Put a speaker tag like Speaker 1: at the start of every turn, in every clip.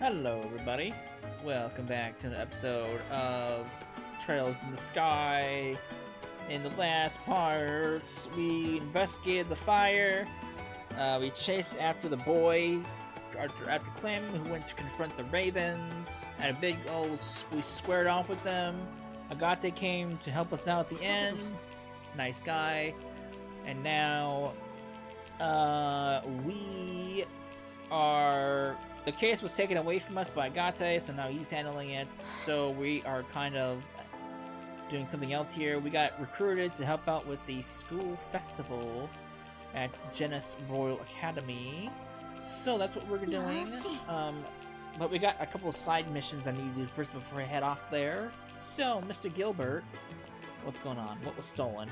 Speaker 1: Hello, everybody. Welcome back to an episode of Trails in the Sky. In the last parts, we investigated the fire. We chased after the boy, after Clem, who went to confront the ravens. Had a big old, we squared off with them. Agate came to help us out at the end. Nice guy. And now, we are... The case was taken away from us by Agate, so now he's handling it. So we are kind of doing something else here. We got recruited to help out with the school festival at Jenis Royal Academy. So that's what we're doing. But we got a couple of side missions I need to do first before I head off there. So, Mr. Gilbert, what's going on? What was stolen?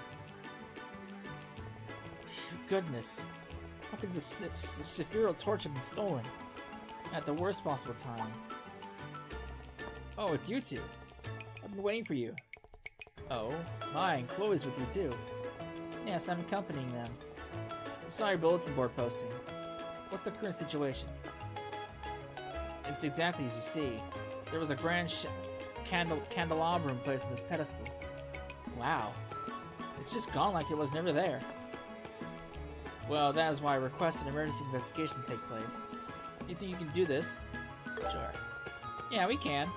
Speaker 1: Goodness. How could the Sephiroth torch have been stolen? At the worst possible time. Oh, it's you two. I've been waiting for you. Oh, hi, and Chloe's with you too. Yes, I'm accompanying them. I saw your bulletin board posting. What's the current situation? It's exactly as you see. There was a grand candelabrum placed on this pedestal. Wow. It's just gone like it was never there. Well, that is why I requested an emergency investigation take place. You think you can do this? Sure. Yeah, we can.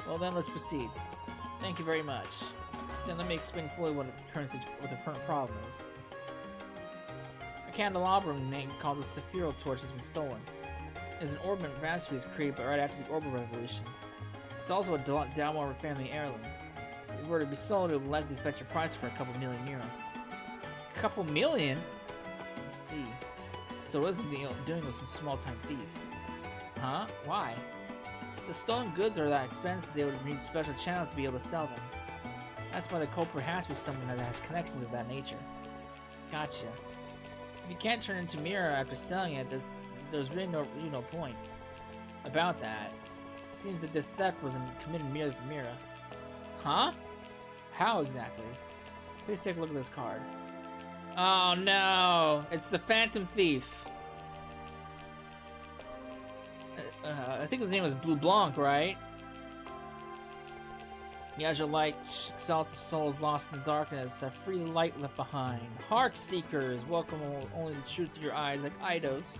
Speaker 1: Well then, let's proceed. Thank you very much. Then let me explain fully what the current problem is. A candelabrum named called the Sephiroth torch has been stolen. It is an ornament masterpiece created right after the Orbital Revolution. It's also a Dalmor family heirloom. If it were to be sold, it would likely fetch a price for a couple million euro. A couple million? Let's see. So what is the doing with some small-time thief? Huh? Why? The stolen goods are that expensive they would need special channels to be able to sell them. That's why the culprit has to be someone that has connections of that nature. Gotcha. If you can't turn into Mira after selling it, there's really no point. About that, it seems that this theft was committed merely for Mira. Huh? How exactly? Please take a look at this card. Oh no! It's the Phantom Thief! I think his name was Blue Blanc, right? The azure light exalts souls lost in the darkness, a free light left behind. Hark, Seekers! Welcome only the truth to your eyes like Eidos.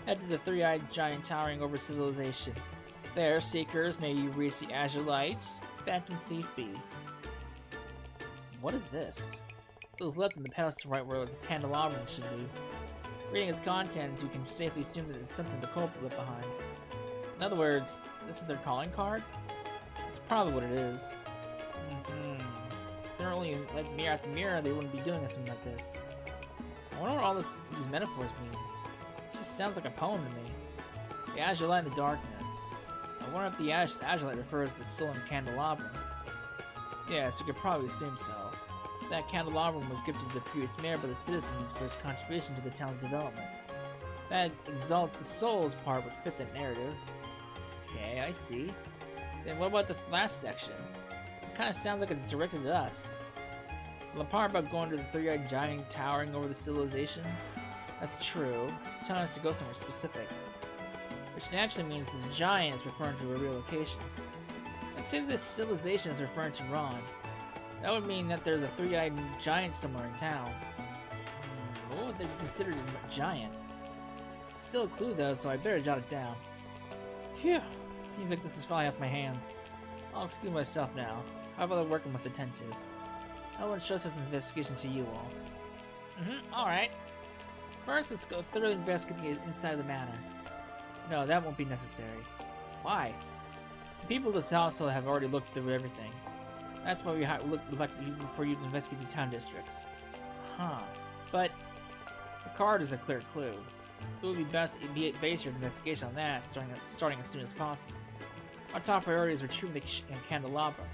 Speaker 1: Head to the three-eyed giant towering over civilization. There, Seekers, may you reach the azure lights. Phantom Thief be. What is this? It was left in the pedestal right where the candelabrum should be. Reading its contents, you can safely assume that it's something the culprit left behind. In other words, this is their calling card? It's probably what it is. If they're only like mirror after mirror, they wouldn't be doing something like this. I wonder what all these metaphors mean. It just sounds like a poem to me. The azure light in the darkness. I wonder if the azure light refers to the stolen candelabrum. Yes, you could probably assume so. That candelabrum was gifted to the previous mayor by the citizens for his contribution to the town's development. That exalts the souls part would fit that narrative. Okay, I see. Then what about the last section? It kind of sounds like it's directed at us. Well, the part about going to the three-eyed giant towering over the civilization? That's true. It's telling us to go somewhere specific. Which naturally means this giant is referring to a real location. Let's say this civilization is referring to Ron. That would mean that there's a three-eyed giant somewhere in town. What would they consider a giant? It's still a clue though, so I better jot it down. Phew. Seems like this is falling off my hands. I'll excuse myself now. I have other work I must attend to. I will entrust this investigation to you all. Alright. First, let's go thoroughly investigate the inside of the manor. No, that won't be necessary. Why? The people of this household have already looked through everything. That's why we would like for you to investigate the town districts. Huh. But the card is a clear clue. It would be best to base your investigation on that, starting as soon as possible. Our top priority is retrieving the candelabrum.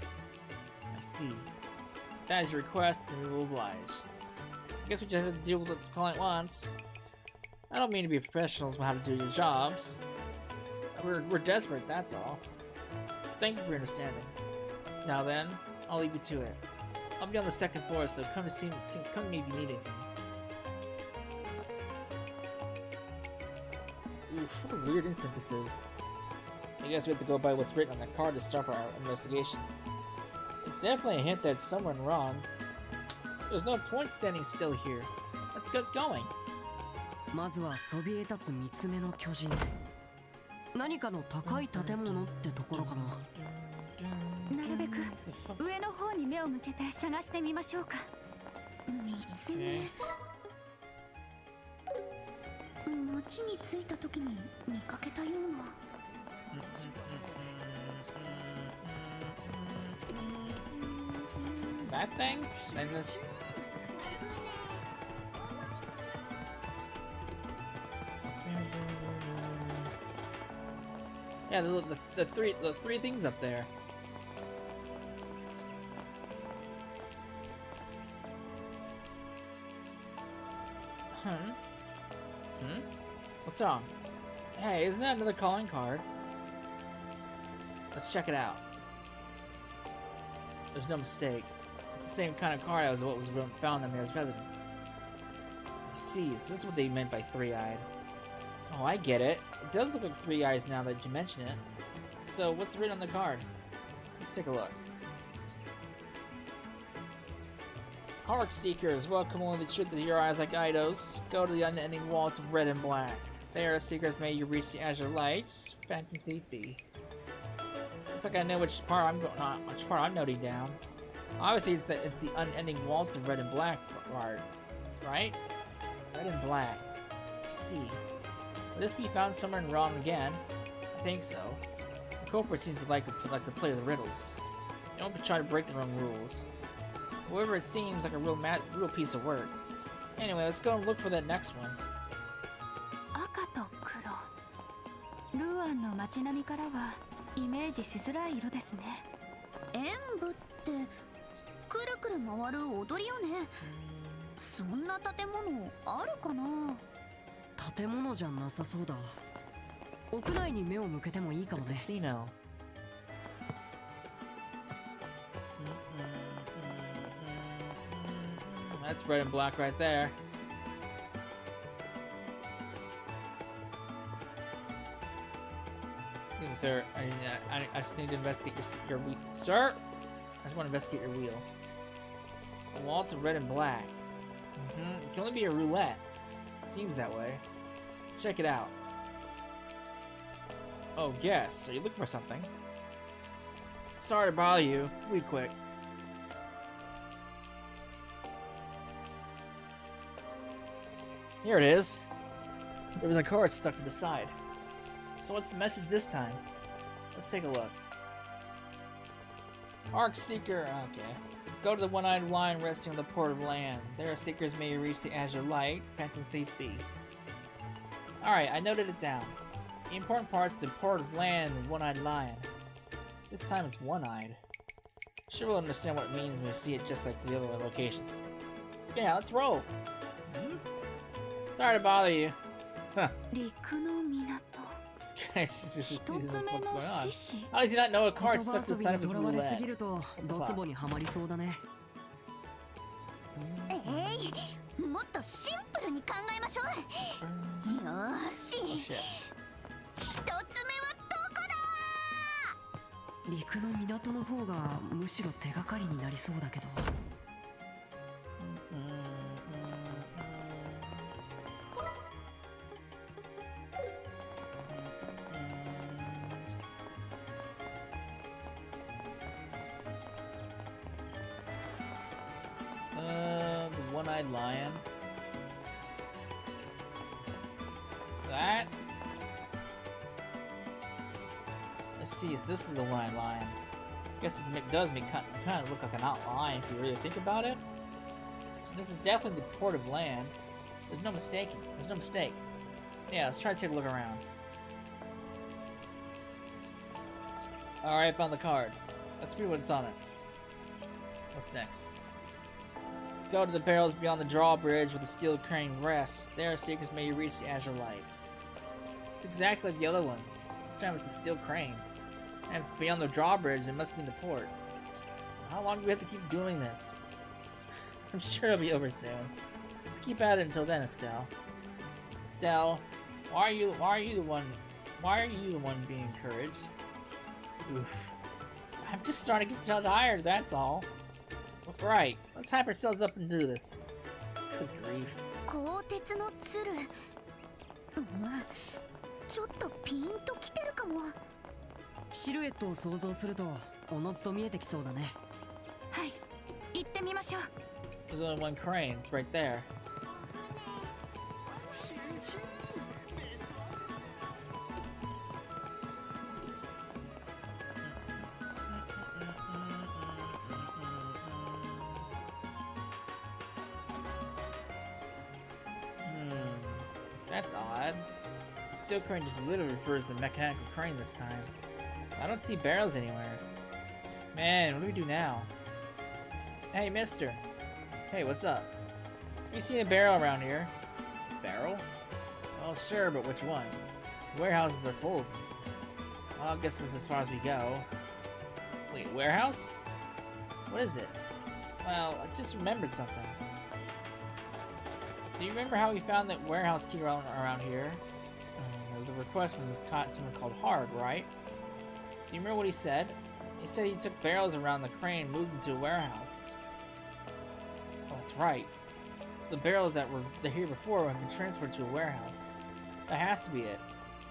Speaker 1: I see. If that is your request, then we will oblige. I guess we just have to deal with what the client wants. I don't mean to be professionals about how to do your jobs. We're desperate, that's all. Thank you for your understanding. Now then, I'll leave you to it. I'll be on the second floor, so come to me if you need anything. Oof, what a weird instant this is. I guess we have to go by what's written on the card to start our investigation. It's definitely a hint that someone wrong. There's no point standing still here. Let's get going.
Speaker 2: まずはそびえ立つ三つ目の巨人。何かの高い建物ってところかな。
Speaker 3: なるべく上の方に目を向けて探してみましょうか。三つ目。町に着いた時に見かけたような。
Speaker 1: That thing? Yeah, the three things up there. What's wrong? Hey, isn't that another calling card? Let's check it out. There's no mistake. It's the same kind of card as what was found in Mayor's residence. I see, so this is what they meant by three-eyed. Oh, I get it. It does look like three eyes now that you mention it. So, what's written on the card? Let's take a look. Arc Seekers, welcome only the truth to your eyes like Eidos. Go to the unending walls of red and black. There, Seekers, may you reach the azure lights. Phantom Thiefy. Looks like I know which part I'm noting down. Obviously, it's the unending waltz of red and black part, right? Red and black. Let's see. Will this be found somewhere in Realm again? I think so. The culprit seems to like to play the riddles. They don't try to break their own rules. However, it seems like a real piece of work. Anyway, let's go and look for that next one.
Speaker 3: 赤と黒。ルアンの街並みからはイメージしづらい色ですね。演舞ってくるくる回る踊りよね。そんな建物あるかな。
Speaker 2: 建物じゃなさそうだ。屋内に目を向けてもいいかもね。
Speaker 1: Casino. That's red and black right there. Sir, I just need to investigate your wheel. Sir? I just want to investigate your wheel. The waltz of red and black. It can only be a roulette. Seems that way. Let's check it out. Oh, guess. So you're looking for something. Sorry to bother you. Be quick. Here it is. There was a card stuck to the side. So what's the message this time? Let's take a look. Arc Seeker. Okay. Go to the one-eyed lion resting on the port of land. There, seekers may reach the azure light. Phantom Thief B. Alright, I noted it down. The important parts of the port of land and one-eyed lion. This time it's one-eyed. Sure we'll understand what it means when we see it just like the other locations. Yeah, let's roll. Sorry to bother you. Huh. Guys, just seeing what's going on. How does he not know a card stuck to the side of his roulette? What the fuck?
Speaker 3: もっとシンプルに考えましょう。よーし。一つ目はどこだ。
Speaker 2: 陸の港の方がむしろ手がかりになりそうだけど。
Speaker 1: The one-eyed lion. That. Let's see. So this is the one-eyed lion. I guess it does kind of look like an outline if you really think about it. This is definitely the port of land. There's no mistaking. There's no mistake. Yeah, let's try to take a look around. Alright, found the card. Let's read what's on it. What's next? Go to the barrels beyond the drawbridge where the steel crane rests. There, seekers may reach the azure light. It's exactly like the other ones. This time it's the steel crane. And if it's beyond the drawbridge, it must be in the port. How long do we have to keep doing this? I'm sure it'll be over soon. Let's keep at it until then, Estelle. Estelle, why are you the one Why are you the one being encouraged? Oof. I'm just starting to get tired, that's all. Right, let's hype ourselves up and do this. Good grief.
Speaker 3: 鋼鉄の鶴。ちょっとピンときてるかも。
Speaker 2: シルエットを想像するとおのずと見えてきそうだね。
Speaker 3: はい、行ってみましょう。
Speaker 1: There's only one crane, it's right there. That's odd. The steel crane just literally refers to the mechanical crane this time. I don't see barrels anywhere. Man, what do we do now? Hey, mister. Hey, what's up? You seen a barrel around here? Barrel? Well, sure, but which one? Warehouses are full of them. Well, I guess this is as far as we go. Wait, a warehouse? What is it? Well, I just remembered something. Do you remember how we found that warehouse key around here? There was a request from someone called Hard, right? Do you remember what he said? He said he took barrels around the crane and moved them to a warehouse. Oh, that's right. So the barrels that were here before have been transferred to a warehouse. That has to be it.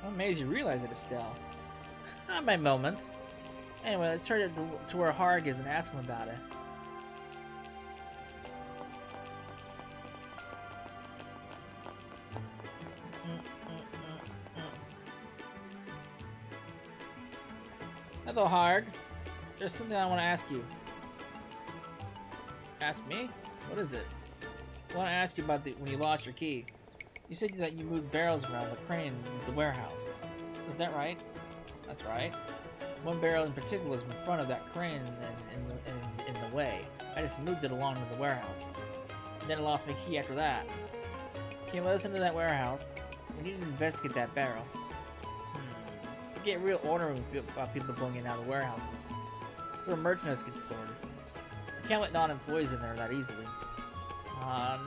Speaker 1: I'm amazed you realize it, Estelle. Not my moments. Anyway, let's turn it to where Harg is and ask him about it. Hello, Harg. There's something I want to ask you. Ask me? What is it? I want to ask you about when you lost your key. You said that you moved barrels around the crane in the warehouse. Is that right? That's right. One barrel in particular was in front of that crane and in the way. I just moved it along to the warehouse. And then I lost my key after that. Can you let us into that warehouse? We need to investigate that barrel. To get real order about people going in and out of warehouses. So where merchandise gets stored. You can't let non-employees in there that easily.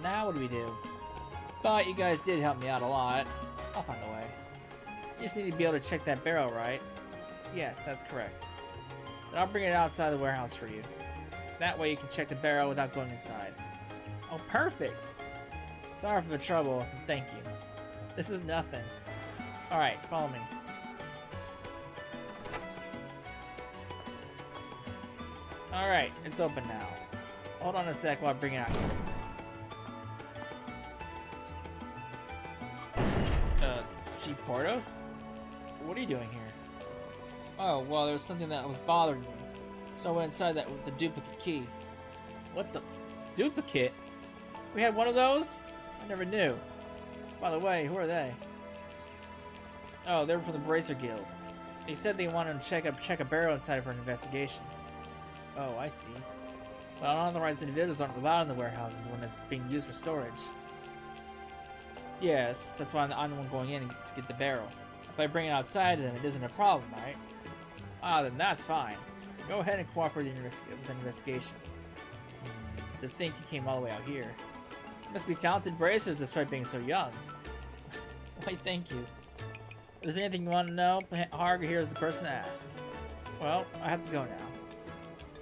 Speaker 1: Now what do we do? But you guys did help me out a lot. I'll find a way. You just need to be able to check that barrel, right? Yes, that's correct. Then I'll bring it outside the warehouse for you. That way you can check the barrel without going inside. Oh, perfect! Sorry for the trouble, and thank you. This is nothing. Alright, follow me. Alright, it's open now. Hold on a sec while I bring it out here. Chief Portos? What are you doing here? Oh, well, there was something that was bothering me. So I went inside that with the duplicate key. What the? Duplicate? We had one of those? I never knew. By the way, who are they? Oh, they were from the Bracer Guild. They said they wanted to check a barrel inside for an investigation. Oh, I see. But unauthorized individuals aren't allowed in the warehouses when it's being used for storage. Yes, that's why I'm the one going in to get the barrel. If I bring it outside, then it isn't a problem, right? Ah, then that's fine. Go ahead and cooperate with the investigation. To think you came all the way out here. You must be talented bracers despite being so young. Why, thank you. If there's anything you want to know, Harg here is the person to ask. Well, I have to go now.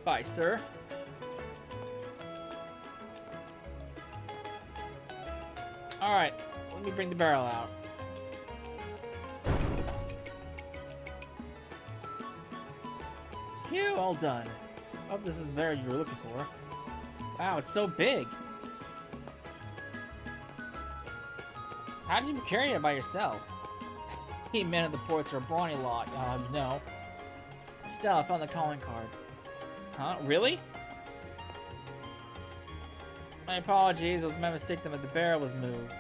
Speaker 1: Bye, sir. Alright, let me bring the barrel out. Phew, all done. Hope this is the barrel you were looking for. Wow, it's so big. How did you carry it by yourself? He men at the ports are a brawny lot, you know. Estelle, I found the calling card. Huh? Really? My apologies, it was my mistake that the barrel was moved.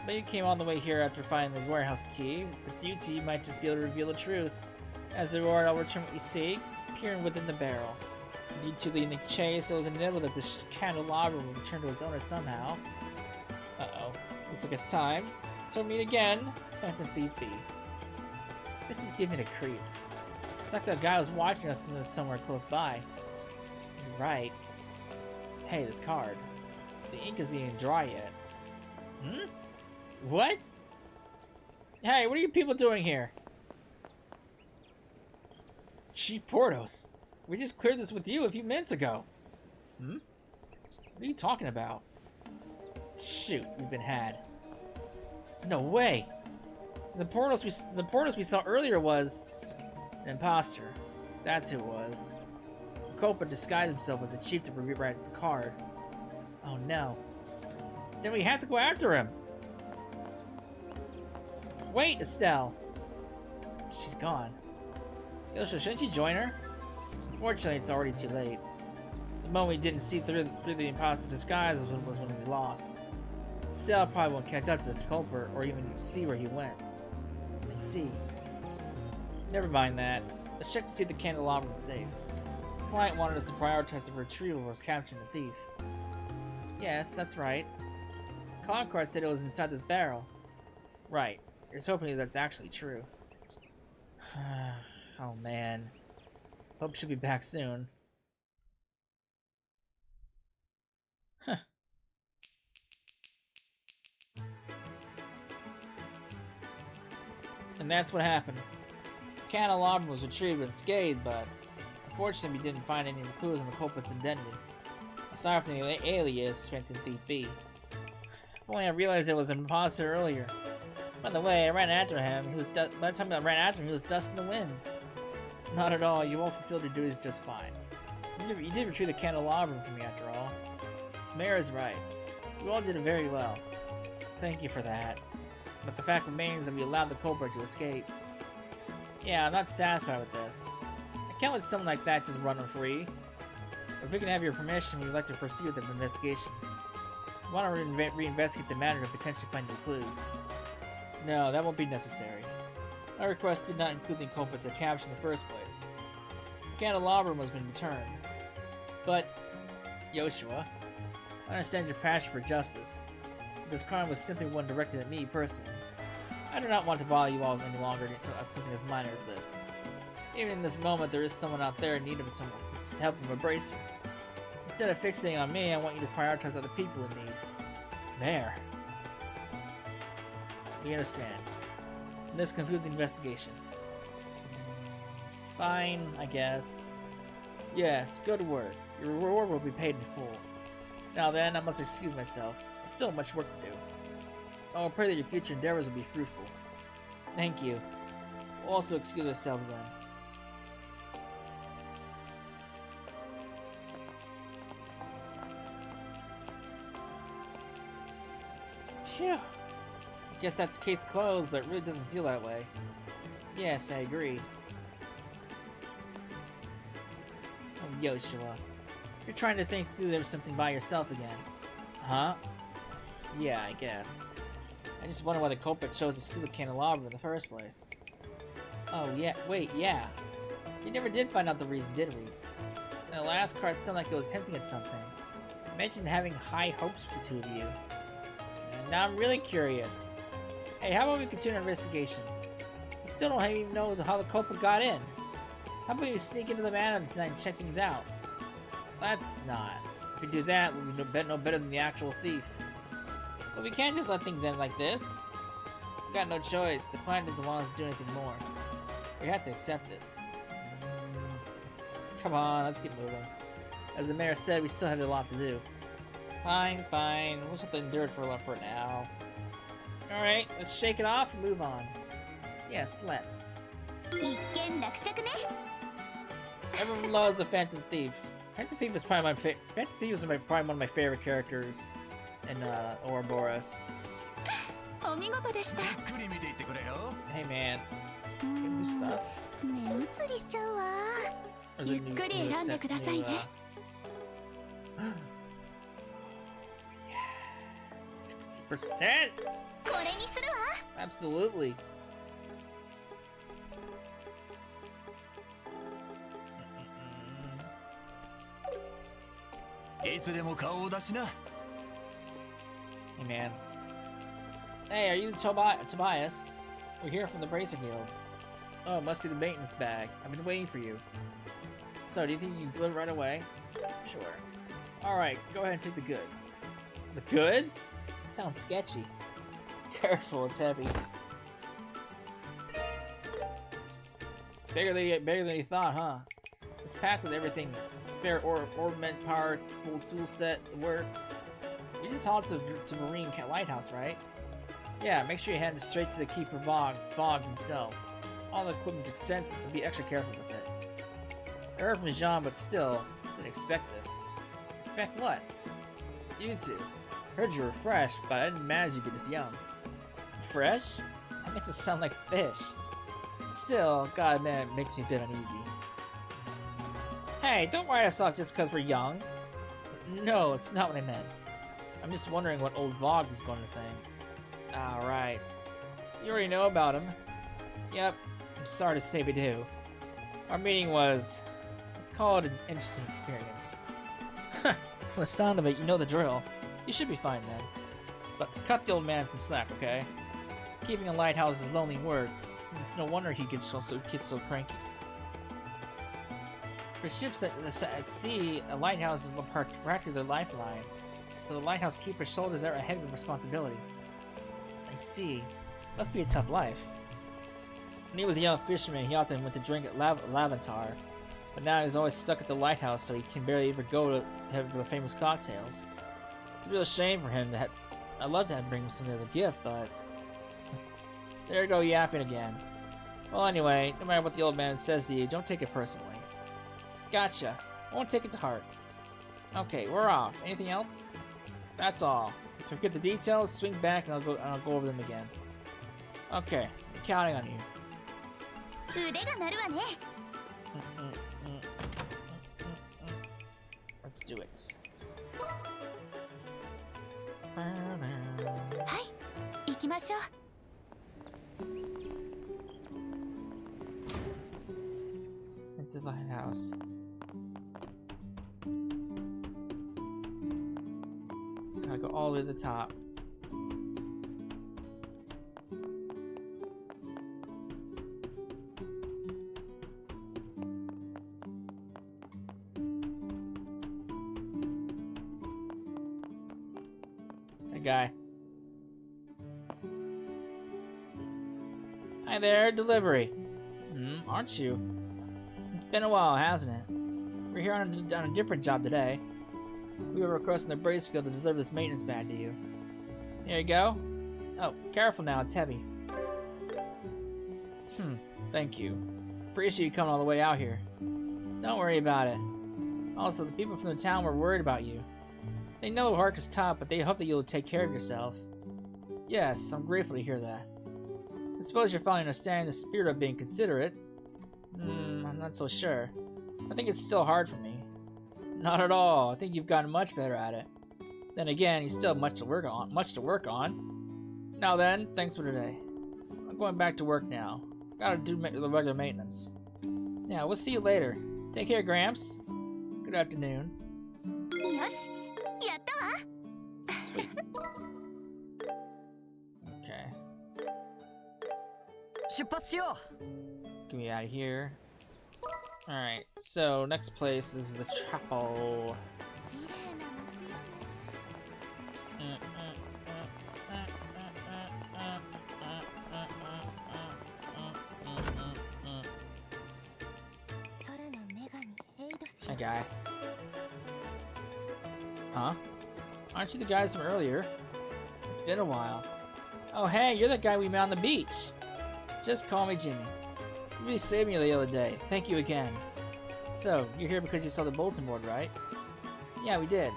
Speaker 1: But you came all the way here after finding the warehouse key. If it's you two, you might just be able to reveal the truth. As a reward, I'll return what you seek, peering within the barrel. If you two lead the chase, it was inevitable that this candelabra will return to its owner somehow. Uh-oh. Looks like it's time. So meet again. Thief. This is giving me the creeps. It's like that guy was watching us from somewhere close by. You're right. Hey, this card. The ink isn't even dry yet. Hmm? What? Hey, what are you people doing here? Chief Portos, we just cleared this with you a few minutes ago. Hmm? What are you talking about? Shoot, we've been had. No way! The Portos we saw earlier was an imposter. That's who it was. Copa disguised himself as a chief to rewrite the card. Oh no. Then we have to go after him! Wait, Estelle! She's gone. Yosha, shouldn't you join her? Unfortunately, it's already too late. The moment we didn't see through the imposter disguise was when we lost. Estelle probably won't catch up to the culprit or even see where he went. I see. Never mind that. Let's check to see if the candelabrum is safe. The client wanted us to prioritize the retrieval or capturing the thief. Yes, that's right. Concord said it was inside this barrel. Right. Here's hoping that's actually true. Oh man. Hope she'll be back soon. Huh. And that's what happened. The candelabrum was retrieved unscathed, but unfortunately we didn't find any clues on the culprit's identity. Aside from the alias, Phantom Thief B. If only I realized it was an imposter earlier. By the way, I ran after him. By the time I ran after him, he was dust in the wind. Not at all. You all fulfilled your duties just fine. You did retrieve the candelabrum for me, after all. Mayor is right. You all did it very well. Thank you for that. But the fact remains that we allowed the culprit to escape. Yeah, I'm not satisfied with this. I can't let someone like that just run free. If we can have your permission, we'd like to proceed with the investigation. We want to reinvestigate the matter to potentially find new clues. No, that won't be necessary. My request did not include the culprits of capture in the first place. The candelabrum has been returned. But, Yoshua, I understand your passion for justice. This crime was simply one directed at me personally. I do not want to bother you all any longer on something as minor as this. Even in this moment, there is someone out there in need of someone's help and embrace her. Instead of fixating on me, I want you to prioritize other people in need. There. We understand. And this concludes the investigation. Fine, I guess. Yes, good work. Your reward will be paid in full. Now then, I must excuse myself. There's still much work to do. I will pray that your future endeavors will be fruitful. Thank you. We'll also excuse ourselves then. Phew. I guess that's case closed, but it really doesn't feel that way. Yes, I agree. Oh, Yoshua. You're trying to think through there's something by yourself again. Huh? Yeah, I guess. I just wonder why the culprit chose to steal the candelabrum in the first place. Oh, yeah. Wait, yeah. We never did find out the reason, did we? And the last card sounded like it was hinting at something. It mentioned having high hopes for the two of you. And now I'm really curious. Hey, how about we continue our investigation? We still don't even know how the culprit got in. How about we sneak into the manor tonight and check things out? Let's not. If we do that, we'll be no better than the actual thief. But we can't just let things end like this. We got no choice. The client doesn't want us to do anything more. We have to accept it. Come on, let's get moving. As the mayor said, we still have a lot to do. Fine, fine. We'll just have to endure it for now. Alright, let's shake it off and move on. Yes, let's. Everyone loves the Phantom Thief. Phantom Thief is probably probably one of my favorite characters in Ouroboros. Hey man, get new stuff. Or is it new, yeah, 60%! Absolutely. Hey man. Hey, are you Tobias? We're here from the Bracer Guild. Oh, it must be the maintenance bag. I've been waiting for you. So, do you think you can deliver right away? Sure. Alright, go ahead and take the goods. The goods? Sounds sketchy. Careful, it's heavy. Bigger than you thought, huh? It's packed with everything. Spare ornament parts, full tool set, works. You just hauled to Marine Lighthouse, right? Yeah, make sure you hand it straight to the Keeper Bog himself. All the equipment's expensive, so be extra careful with it. I heard from Jean, but still, didn't expect this. Expect what? You two. Heard you were fresh, but I didn't imagine you'd be this young. Fresh? That makes it sound like fish. Still, gotta admit, it makes me a bit uneasy. Hey, don't write us off just because we're young. No, it's not what I meant. I'm just wondering what old Vogue was going to think. Alright. You already know about him. Yep, I'm sorry to say we do. Our meeting was... let's call it an interesting experience. From the sound of it, you know the drill. You should be fine then. But cut the old man some slack, okay? Keeping a lighthouse is lonely work. It's no wonder he gets so cranky. For ships at sea, a lighthouse is practically their lifeline. So the lighthouse keeper's shoulders are a heavy responsibility. I see. Must be a tough life. When he was a young fisherman, he often went to drink at Laventar. But now he's always stuck at the lighthouse, so he can barely ever go to have the famous cocktails. It's a real shame for him that I'd love to bring him something as a gift, but... there you go, yapping again. Well, anyway, no matter what the old man says to you, don't take it personally. Gotcha. I won't take it to heart. Okay, we're off. Anything else? That's all. If you forget the details, swing back and I'll go over them again. Okay, I'm counting on you. Let's do it. Into the lighthouse. Gotta go all the way to the top. Hey, guy. Hi there, delivery. Aren't you? It's been a while, hasn't it? We're here on a different job today. We were requesting the brace skill to deliver this maintenance bag to you. There you go. Oh, careful now, it's heavy. Thank you. Appreciate you coming all the way out here. Don't worry about it. Also, the people from the town were worried about you. They know work is tough, but they hope that you'll take care of yourself. Yes, I'm grateful to hear that. I suppose you're finally understanding the spirit of being considerate. I'm not so sure. I think it's still hard for me. Not at all. I think you've gotten much better at it. Then again, you still have much to work on. Now then, thanks for today. I'm going back to work now. Gotta do the regular maintenance. Yeah, we'll see you later. Take care, Gramps. Good afternoon. Sweet. Okay. Get me out of here. Alright, so next place is the chapel. Hi, guy. Huh? Aren't you the guys from earlier? It's been a while. Oh, hey, you're the guy we met on the beach. Just call me Jimmy. You really saved me the other day. Thank you again. So, you're here because you saw the bulletin board, right? Yeah, we did.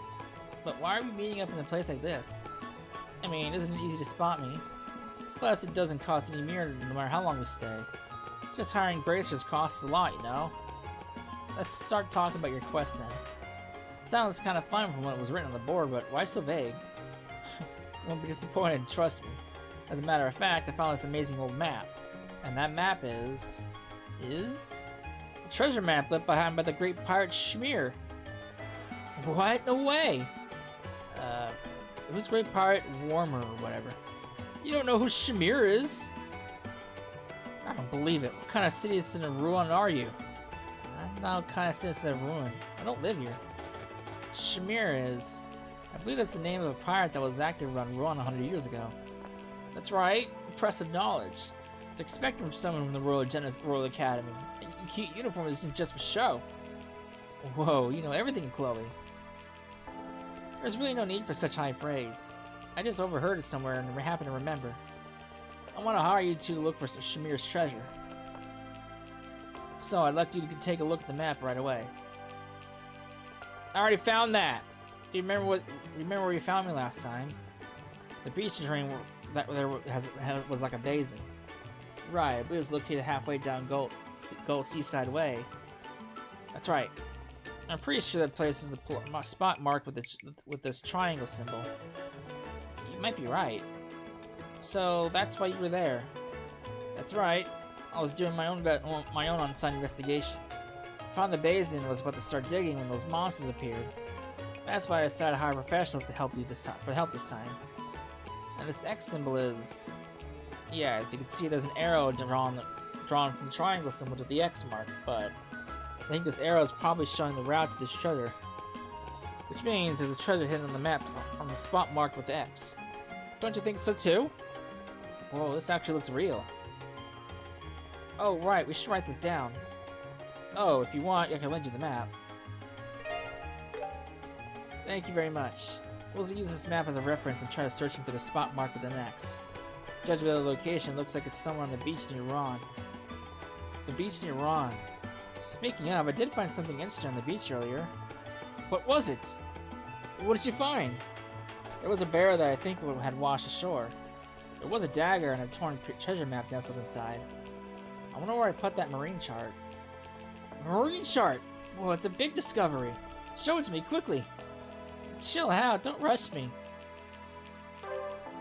Speaker 1: But why are we meeting up in a place like this? I mean, isn't it easy to spot me? Plus, it doesn't cost any more no matter how long we stay. Just hiring bracers costs a lot, you know? Let's start talking about your quest then. Sounds kind of fun from what was written on the board, but why so vague? You won't be disappointed, trust me. As a matter of fact, I found this amazing old map. And that map is a treasure map left behind by the great pirate Schmear. What? No way! Who's great pirate Warmer or whatever? You don't know who Schmear is? I don't believe it. What kind of citizen of ruin are you? I'm not a kind of citizen of ruin. I don't live here. Schmear is... I believe that's the name of a pirate that was active around Ruan 100 years ago. That's right. Impressive knowledge. It's expected from someone from the Jenis Royal Academy. A cute uniform isn't just for show. Whoa, you know everything, Chloe. There's really no need for such high praise. I just overheard it somewhere and happened to remember. I want to hire you to look for Shamir's treasure. So I'd like you to take a look at the map right away. I already found that. Do you remember where you found me last time? The beach train was like a basin. Right, I believe it was located halfway down Gold Seaside Way. That's right. I'm pretty sure that place is the spot marked with this triangle symbol. You might be right. So that's why you were there. That's right. I was doing my own on-site investigation. Found the basin and was about to start digging when those monsters appeared. That's why I decided to hire professionals to help you this time. And this X symbol is, yeah, as you can see, there's an arrow drawn from the triangle symbol to the X mark. But I think this arrow is probably showing the route to this treasure, which means there's a treasure hidden on the maps on the spot marked with the X. Don't you think so too? Whoa, this actually looks real. Oh, right, we should write this down. Oh, if you want, I can lend you the map. Thank you very much. We'll use this map as a reference and try searching for the spot marked with an X. Judging by the location, looks like it's somewhere on the beach near Ron. The beach near Ron. Speaking of, I did find something interesting on the beach earlier. What was it? What did you find? There was a bear that I think had washed ashore. There was a dagger and a torn treasure map nestled inside. I wonder where I put that marine chart. Marine chart! Well, it's a big discovery. Show it to me quickly. Chill out, don't rush me.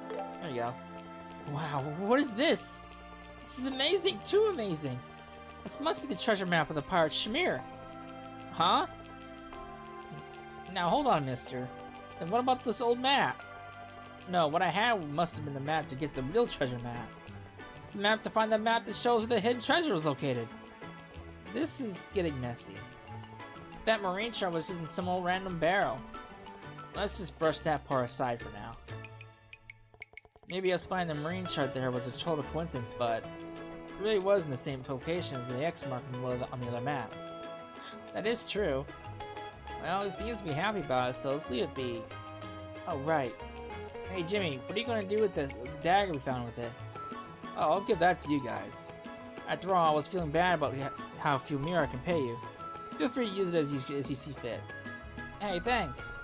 Speaker 1: There you go. Wow, what is this? This is amazing, too amazing. This must be the treasure map of the pirate Shamir. Huh? Now hold on, mister. And what about this old map? No, what I had must have been the map to get the real treasure map. It's the map to find the map that shows where the hidden treasure is located. This is getting messy. That marine chart was just in some old random barrel. Let's just brush that part aside for now. Maybe us finding the marine chart there was a total coincidence, but it really was in the same location as the X mark on the other map. That is true. Well, he seems to be happy about it, so let's leave it be. Oh, right. Hey, Jimmy, what are you going to do with the dagger we found with it? Oh, I'll give that to you guys. After all, I was feeling bad about how few mirror I can pay you. Feel free to use it as you see fit. Hey, thanks.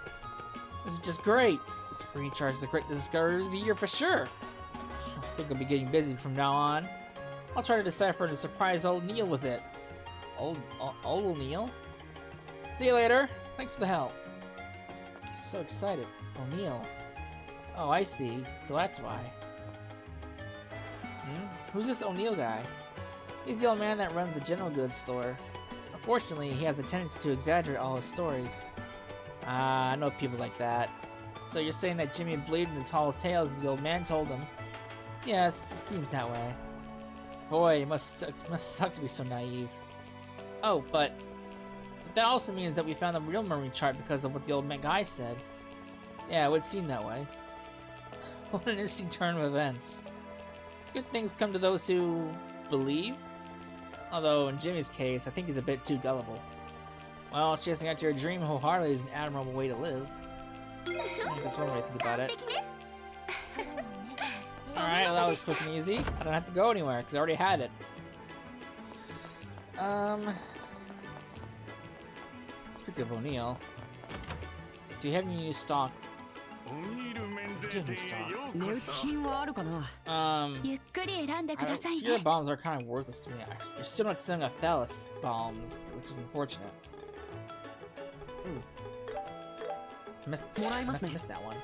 Speaker 1: This is just great. This marine chart is the great discovery of the year for sure. I think I'll be getting busy from now on. I'll try to decipher and surprise old Neil with it. Old Neil? See you later. Thanks for the help. He's so excited. O'Neil. Oh, I see. So that's why. Who's this O'Neil guy? He's the old man that runs the general goods store. Unfortunately, he has a tendency to exaggerate all his stories. I know people like that. So you're saying that Jimmy believed in the tallest tales the old man told him? Yes, it seems that way. Boy, it must suck to be so naive. Oh, but that also means that we found the real marine chart because of what the old guy said. Yeah, it would seem that way. What an interesting turn of events. Good things come to those who believe. Although, in Jimmy's case, I think he's a bit too gullible. Well, chasing after your dream wholeheartedly is an admirable way to live. I think that's one way to think about it. Alright, well, that was quick and easy. I don't have to go anywhere, because I already had it. Speaking of O'Neil, do you have any new stock? Tier bombs are kind of worthless to me. You're still not selling a phallus bombs, which is unfortunate. Ooh. Missed that one.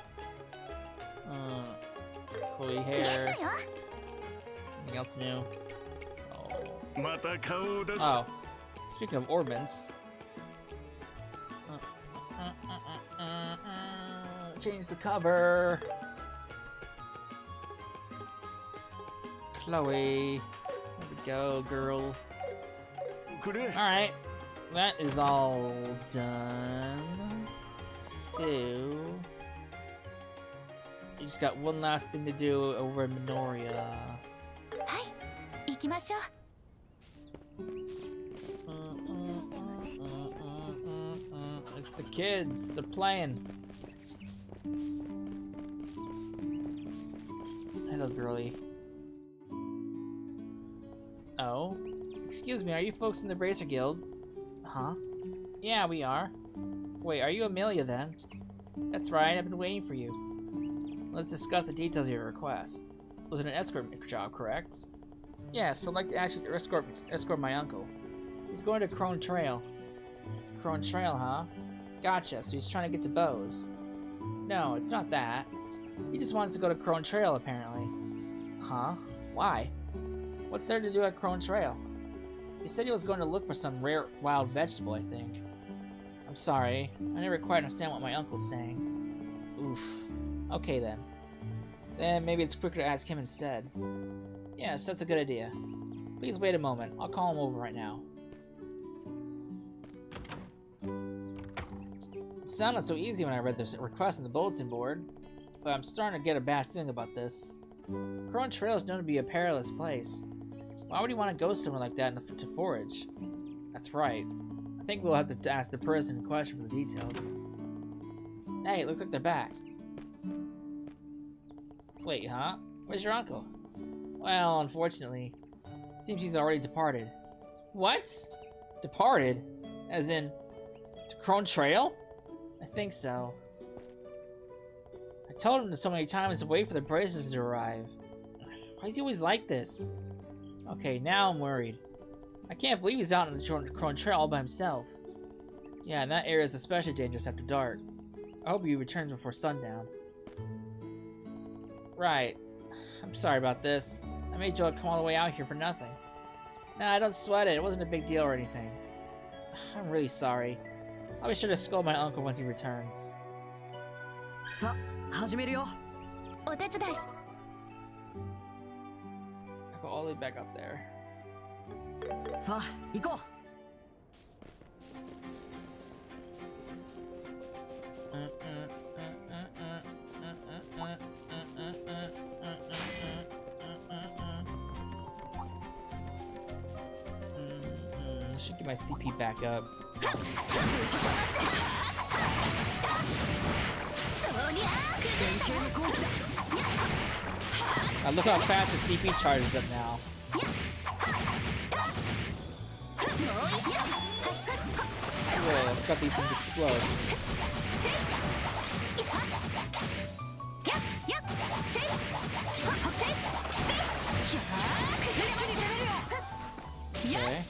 Speaker 1: Chloe hair. Anything else new? Oh. Speaking of orbits. Change the cover. Chloe. There we go, girl. Alright. That is all done. So you just got one last thing to do over in Minoria.
Speaker 3: 行きましょう。
Speaker 1: It's the kids. They're playing. Hello, girlie. Oh? Excuse me, are you folks in the Bracer Guild? Huh? Yeah, we are. Wait, are you Amelia then? That's right, I've been waiting for you. Let's discuss the details of your request. Was it an escort job, correct? Yes, I'd like to ask you to escort my uncle. He's going to Crone Trail. Crone Trail, huh? Gotcha, so he's trying to get to Bose. No, it's not that. He just wants to go to Crone Trail, apparently. Huh? Why? What's there to do at Crone Trail? He said he was going to look for some rare wild vegetable, I think. I'm sorry, I never quite understand what my uncle's saying. Oof. Okay then. Then maybe it's quicker to ask him instead. Yes, that's a good idea. Please wait a moment, I'll call him over right now. It sounded so easy when I read this request on the bulletin board, but I'm starting to get a bad feeling about this. Crone Trail is known to be a perilous place. Why would you want to go somewhere like that to forage? That's right. I think we'll have to ask the person in question for the details. Hey, it looks like they're back. Wait, huh? Where's your uncle? Well, unfortunately, seems he's already departed. What? Departed? As in, to Crone Trail? I think so. I told him so many times to wait for the braces to arrive. Why is he always like this? Okay, now I'm worried. I can't believe he's out on the Crone Trail all by himself. Yeah, and that area is especially dangerous after dark. I hope he returns before sundown. Right. I'm sorry about this. I made Joe come all the way out here for nothing. Nah, don't sweat it. It wasn't a big deal or anything. I'm really sorry. I'll be sure to scold my uncle once he returns.
Speaker 2: さあ、始めるよ。
Speaker 3: お手伝いし。
Speaker 1: I go all the way back up there.
Speaker 2: さあ、行こう。
Speaker 1: Should get my CP back up. Look how fast the CP charges up now. Whoa, I've got these things explode. Okay.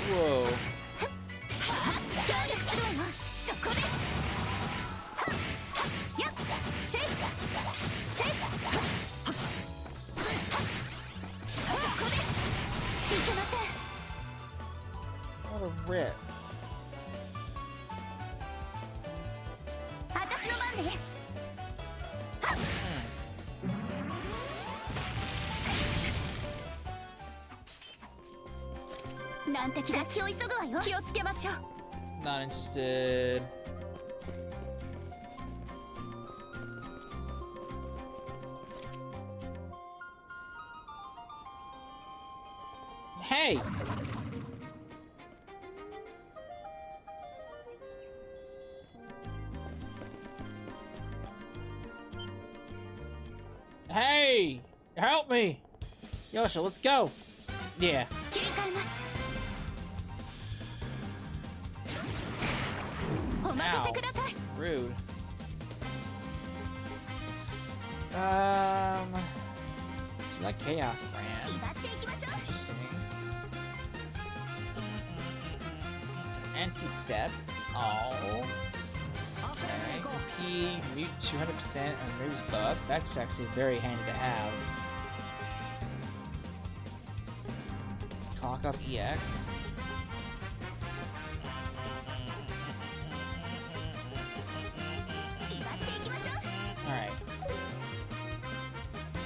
Speaker 1: Whoa. What a rip.
Speaker 3: 私の番ね。難敵だ。先を急ぐわよ。気をつけましょう。
Speaker 1: Not interested. Hey! Hey! Help me! Yosha, let's go! Yeah.
Speaker 3: 切り替えます。お任せください。
Speaker 1: Rude. Like Chaos brand.
Speaker 3: 気張っていきましょう。
Speaker 1: Interesting. Anti-set. Oh. Okay. P, mute 200% and removes buffs. That's actually very handy to have. Talk up EX. Alright.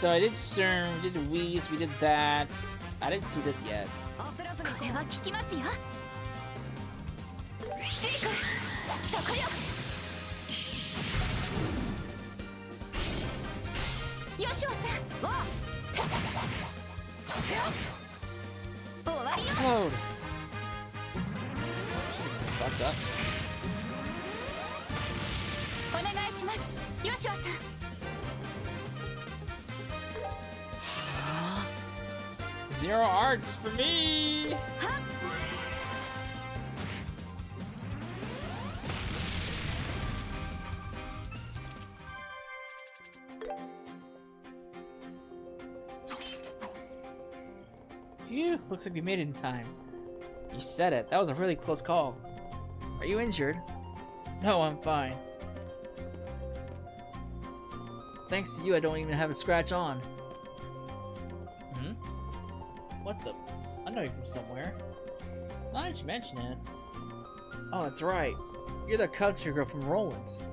Speaker 1: So I did CERN, we did Wheeze, we did that. I didn't see this yet.
Speaker 2: 焦らずに
Speaker 3: これは効きますよ。ジーク、そこよ。ヨシオさん、
Speaker 2: わあ
Speaker 3: 終わりよ。
Speaker 1: Explode! Fucked up.
Speaker 3: お願いします、ヨシオさん。
Speaker 1: Zero arts for me!
Speaker 3: はっ。
Speaker 1: Phew, looks like we made it in time. You said it. That was a really close call. Are you injured? No, I'm fine. Thanks to you, I don't even have a scratch on. Hmm? What the? I know you from somewhere. Why did you mention it? Oh, that's right. You're the country girl from Roland's.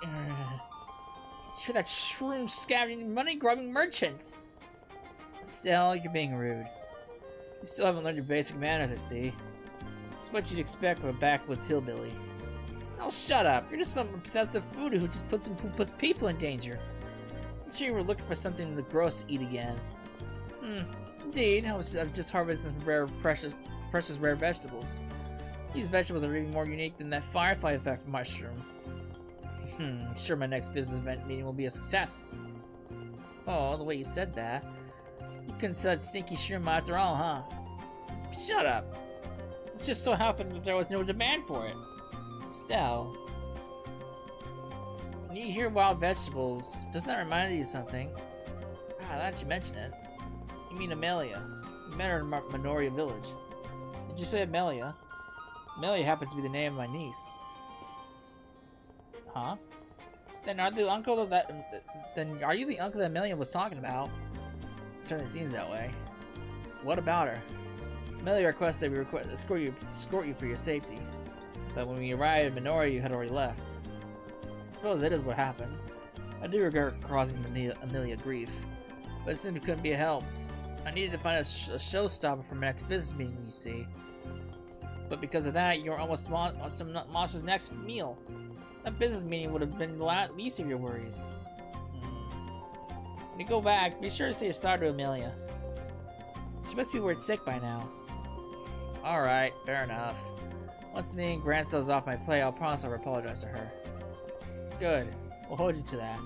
Speaker 1: You're that shroom scavenging, money grubbing merchant. Still, you're being rude. You still haven't learned your basic manners, I see. It's what you'd expect from a backwoods hillbilly. Oh, shut up! You're just some obsessive foodie who just puts people in danger. I'm sure you were looking for something gross to eat again. Indeed, I've just harvested some rare, precious rare vegetables. These vegetables are even more unique than that firefly effect mushroom. I'm sure my next business event meeting will be a success. Oh, the way you said that. You couldn't sell that stinky shroom after all, huh? Shut up! It just so happened that there was no demand for it. Stell. When you hear wild vegetables, doesn't that remind you of something? Ah, now that you mention it. You mean Amelia. You met her in Minoria village. Did you say Amelia? Amelia happens to be the name of my niece. Huh? Then are you the uncle that Amelia was talking about? Certainly seems that way. What about her? Amelia requests that we escort you for your safety. But when we arrived at Minoria, you had already left. I suppose that is what happened. I do regret causing Amelia grief, but it simply couldn't be helped. I needed to find a showstopper for my next business meeting, you see. But because of that, you were almost on some monster's next meal. That business meeting would have been the least of your worries. When you go back, be sure to say a star to Amelia. She must be worried sick by now. Alright, fair enough. Once the meeting Grant sells off my play, I'll promise I'll apologize to her. Good. We'll hold you to that.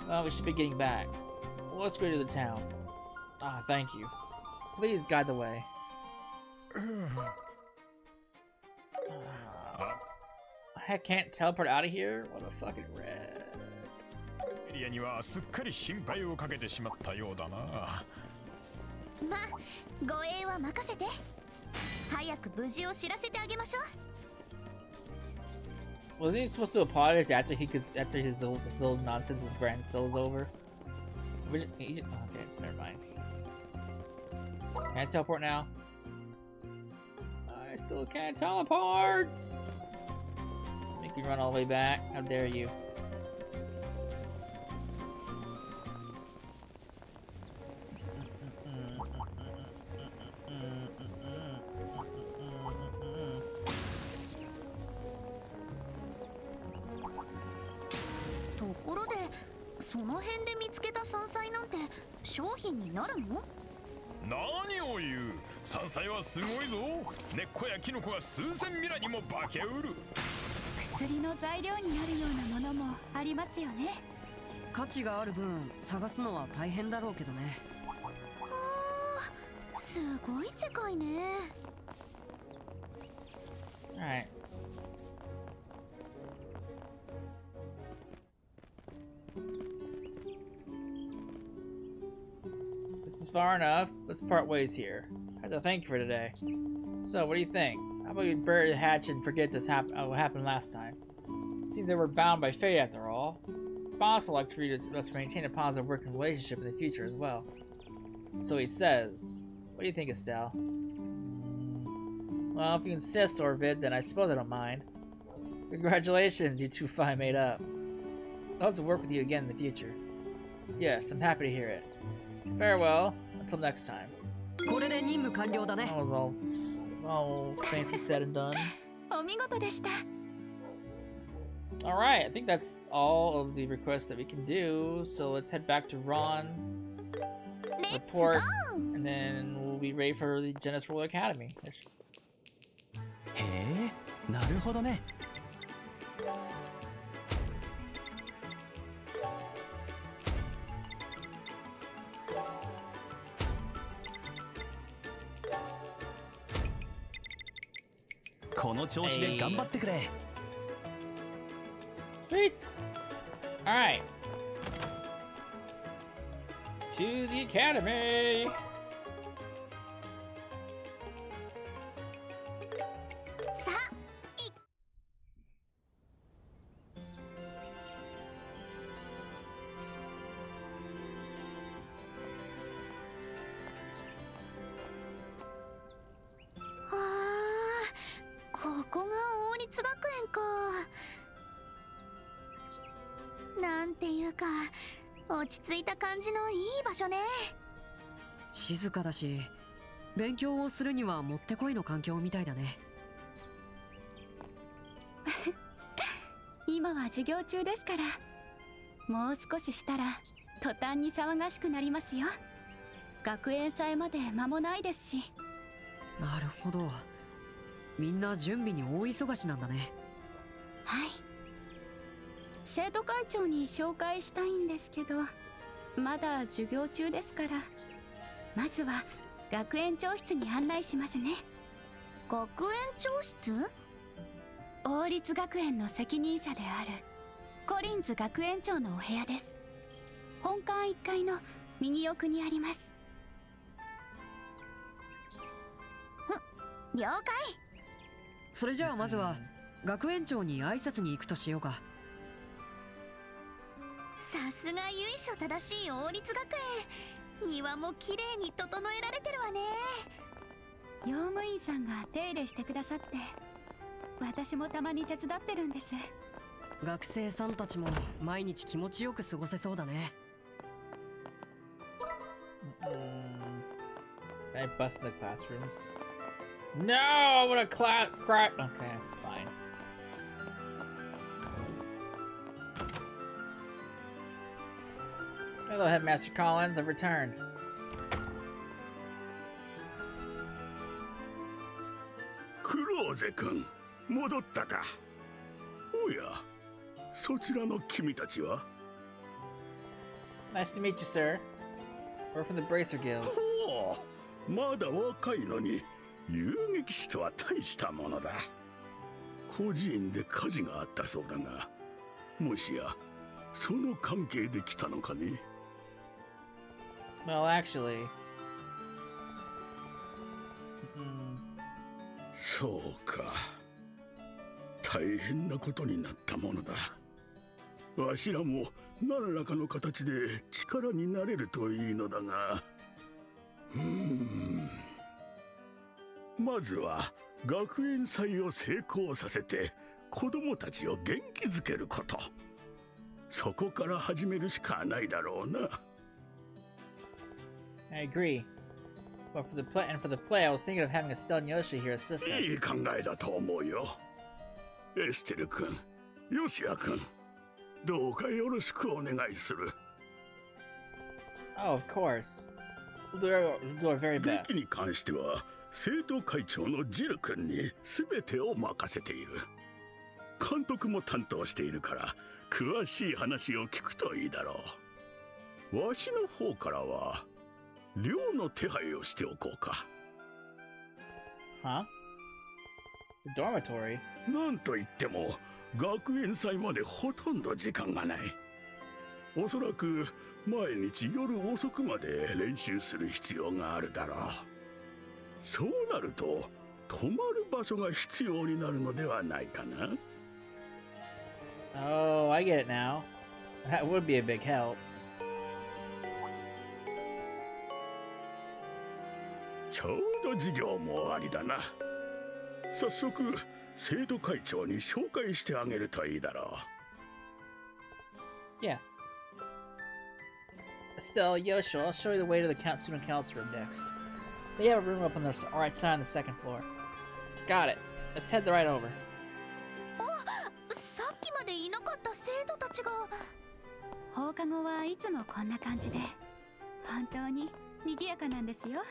Speaker 1: Well, we should be getting back. Well, let's go to the town. Ah, thank you. Please guide the way. I can't teleport out of here? What a fucking red.
Speaker 4: エリアにはすっかり心配をかけてしまったようだな。
Speaker 3: ま、護衛は任せて。早く無事を知らせてあげましょう。
Speaker 1: Wasn't he supposed to apologize after his old nonsense with Grand Soul's over? Okay, never mind. Can I teleport now? I still can't teleport! Make me run all the way back. How dare you?
Speaker 4: Naniを言う? 山菜はすごいぞ。根っこやキノコが数千ミラにも化けうる。
Speaker 3: 薬の材料になるようなものもありますよね。
Speaker 2: 価値がある分探すのは大変だろうけどね。
Speaker 3: すごい世界ね。
Speaker 1: Alright. This is far enough. Let's part ways here. I have to thank you for today. So, what do you think? How about we bury the hatch and forget what happened last time? It seems that we're bound by fate after all. Boss will like for you to maintain a positive working relationship in the future as well. So he says. What do you think, Estelle? Well, if you insist, Orvid, then I suppose I don't mind. Congratulations, you two finally made up. I'll hope to work with you again in the future. Yes, I'm happy to hear it. Farewell, until next time.
Speaker 2: これで任務完了だね。
Speaker 1: That was all fancy said and done.
Speaker 3: お見事でした。
Speaker 1: Alright, I think that's all of the requests that we can do. So let's head back to Ron,
Speaker 3: レッツ
Speaker 1: report, and then we'll be ready for the Jenis Royal Academy.
Speaker 5: へえ、なるほどね。この調子で頑張ってくれ。
Speaker 1: Sweet! Alright. To the academy!
Speaker 3: さあ、ここが王立学園か。なんていうか、落ち着いた感じのいい場所ね。
Speaker 2: 静かだし、勉強をするにはもってこいの環境みたいだね。
Speaker 3: 今は授業中ですから、もう少ししたら途端に騒がしくなりますよ。学園祭まで間もないですし。
Speaker 2: なるほど。みんな準備に大忙しなんだね。
Speaker 3: はい。生徒会長に紹介したいんですけど、まだ授業中ですから、まずは学園長室に案内しますね。学園長室？王立学園の責任者であるコリンズ学園長のお部屋です。本館1階の右奥にあります。了解。
Speaker 2: それじゃあまずは学園長に挨拶に行くとしようか。
Speaker 3: さすが由緒正しい王立学園。庭もきれいに整えられてるわね。用務員さんが手入れしてくださって、私もたまに手伝ってるんです。
Speaker 2: 学生さんたちも毎日気持ちよく過ごせそうだね。
Speaker 1: Can I bust in the classrooms? No! I wanna crack. Okay, fine. Hello, Headmaster Collins. I've returned.
Speaker 6: クローゼ君、戻ったか。おや、そちらの君たちは？
Speaker 1: Nice to meet you, sir. We're from the Bracer Guild.
Speaker 6: おお、まだ若いのに遊撃士とは大したものだ。孤児院で火事があったそうだが、もしやその関係で来たのかね。
Speaker 1: Well, actually...
Speaker 6: そうか。大変なことになったものだ。わしらも何らかの形で力になれるといいのだが。まずは学園祭を成功させて子供たちを元気づけること。そこから始めるしかないだろうな。
Speaker 1: I agree. But for the play, I was thinking of having Estelle and Yoshi here assist
Speaker 6: いい
Speaker 1: us.
Speaker 6: 考えだと思うよ。エステル君、ヨシア君、どうかよろしくお願いする。
Speaker 1: Oh, of course. We'll do our very
Speaker 6: 劇
Speaker 1: best.
Speaker 6: に関しては生徒会長のジル君に全てを任せている。監督も担当しているから詳しい話を聞くといいだろう。わしの方からは寮の手配をしておこうか。
Speaker 1: Huh? The dormitory?
Speaker 6: なんといっても学園祭までほとんど時間がない。おそらく毎日夜遅くまで練習する必要があるだろう。そうなると泊まる場所が必要になるのではないかな。
Speaker 1: Oh, I get it now. That would be a big help.
Speaker 6: ちょうど授業も終わりだな。早速生徒会長に紹介してあげるといいだろう。
Speaker 1: Yes. Estelle, Yoshi, I'll show you the way to the student council room next. They have a room up on the right side on the second floor. Got it. Let's head right over.
Speaker 3: さっきまでいなかった生徒たちが。放課後はいつもこんな感じで、本当に賑やかなんですよ。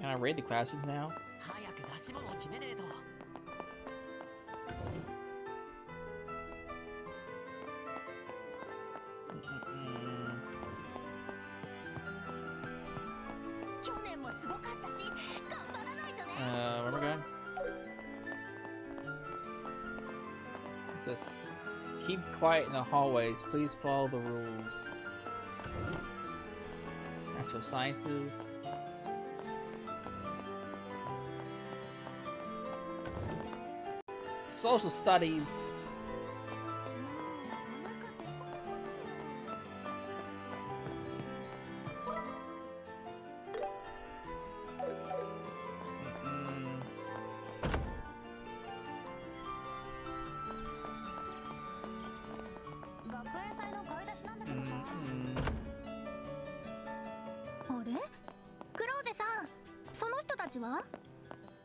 Speaker 1: Can I raid the classrooms now?
Speaker 5: 早く出し物を決めねえと。
Speaker 3: 去年もすごかったし、頑張らないとね。
Speaker 1: Where am I going? What's this? Keep quiet in the hallways. Please follow the rules. Natural sciences. Social studies.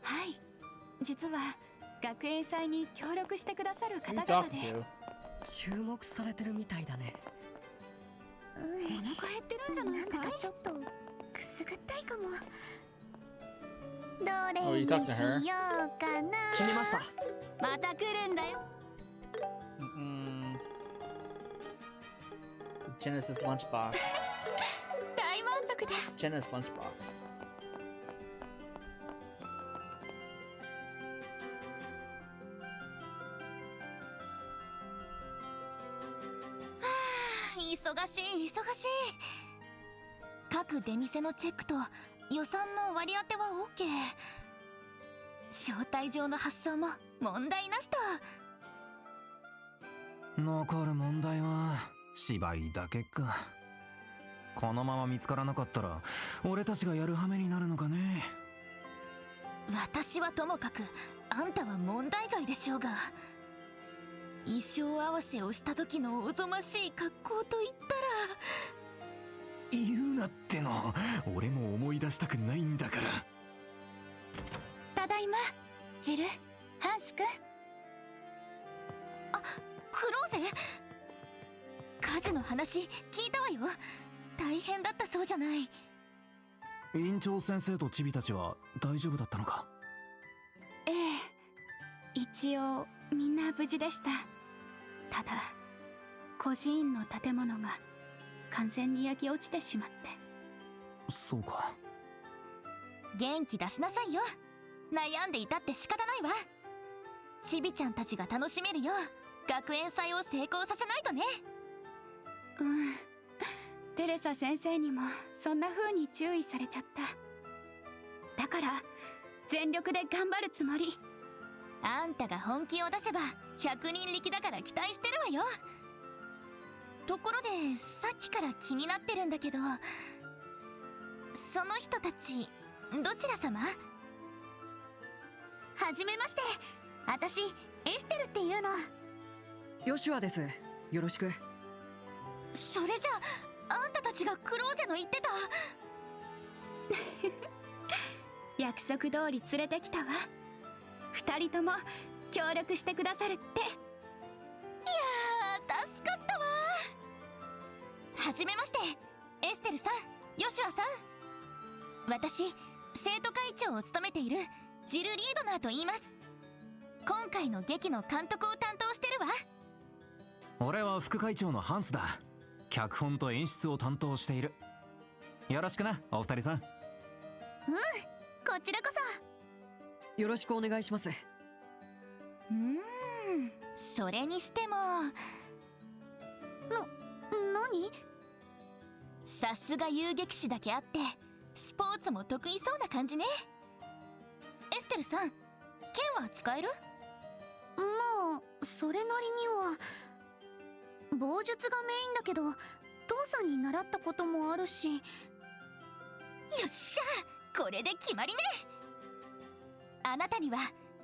Speaker 3: はい、実は学園祭に協力してくださる
Speaker 1: Who
Speaker 3: 方
Speaker 1: are you
Speaker 3: 々
Speaker 1: talking
Speaker 3: で。
Speaker 1: to?
Speaker 2: 注目されてるみたいだね。
Speaker 3: お腹減ってるんじゃないかい？ちょっとくすぐったいかも。ど
Speaker 1: Oh,
Speaker 3: れ
Speaker 1: you
Speaker 3: に
Speaker 1: talking to
Speaker 3: し
Speaker 1: her?
Speaker 3: ようかな。
Speaker 5: 決めました。
Speaker 3: また来るんだよ。
Speaker 1: Genesis lunchbox.
Speaker 3: 大満足です。
Speaker 1: Genesis lunchbox.
Speaker 3: 忙しい忙しい。各出店のチェックと予算の割り当ては OK。 招待状の発送も問題なしと。
Speaker 7: 残る問題は芝居だけか。このまま見つからなかったら俺たちがやる羽目になるのかね。
Speaker 3: 私はともかくあんたは問題外でしょうが、衣装合わせをした時のおぞましい格好といったら。
Speaker 7: 言うなっての、俺も思い出したくないんだから。
Speaker 3: ただいま、ジル、ハンス君。あ、クローゼ？火事の話聞いたわよ。大変だったそうじゃない。
Speaker 7: 院長先生とチビたちは大丈夫だったのか？
Speaker 3: ええ、一応みんな無事でした。ただ孤児院の建物が完全に焼き落ちてしまって。
Speaker 7: そうか。
Speaker 3: 元気出しなさいよ。悩んでいたって仕方ないわ。チビちゃんたちが楽しめるよう学園祭を成功させないとね。テレサ先生にもそんな風に注意されちゃった。だから全力で頑張るつもり。あんたが本気を出せば100人力だから期待してるわよ。ところでさっきから気になってるんだけど、その人たちどちら様？はじめまして、私エステルっていうの。
Speaker 2: ヨシュアです。よろしく。
Speaker 3: それじゃあんたたちがクローゼの言ってた約束通り連れてきたわ。2人とも協力してくださるって。いやー助かったわ。はじめまして、エステルさん、ヨシュアさん。私生徒会長を務めているジル・リードナーと言います。今回の劇の監督を担当してるわ。
Speaker 7: 俺は副会長のハンスだ。脚本と演出を担当している。よろしくな、お二人さん。
Speaker 3: こちらこそ
Speaker 2: よろしくお願いします。
Speaker 3: それにしても何？さすが遊撃士だけあってスポーツも得意そうな感じね。エステルさん、剣は使える？まあそれなりには。棒術がメインだけど父さんに習ったこともあるし。よっしゃ、これで決まりね。あなたには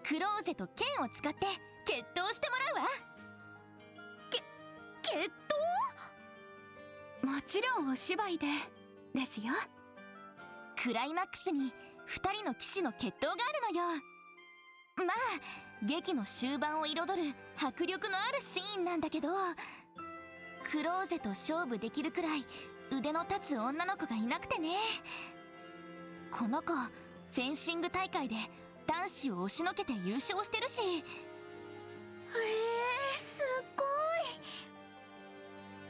Speaker 3: クローゼと剣を使って決闘してもらうわ。決闘？もちろんお芝居ですよ。クライマックスに2人の騎士の決闘があるのよ。まあ劇の終盤を彩る迫力のあるシーンなんだけど、クローゼと勝負できるくらい腕の立つ女の子がいなくてね。この子フェンシング大会で男子を押しのけて優勝してるし。すごい。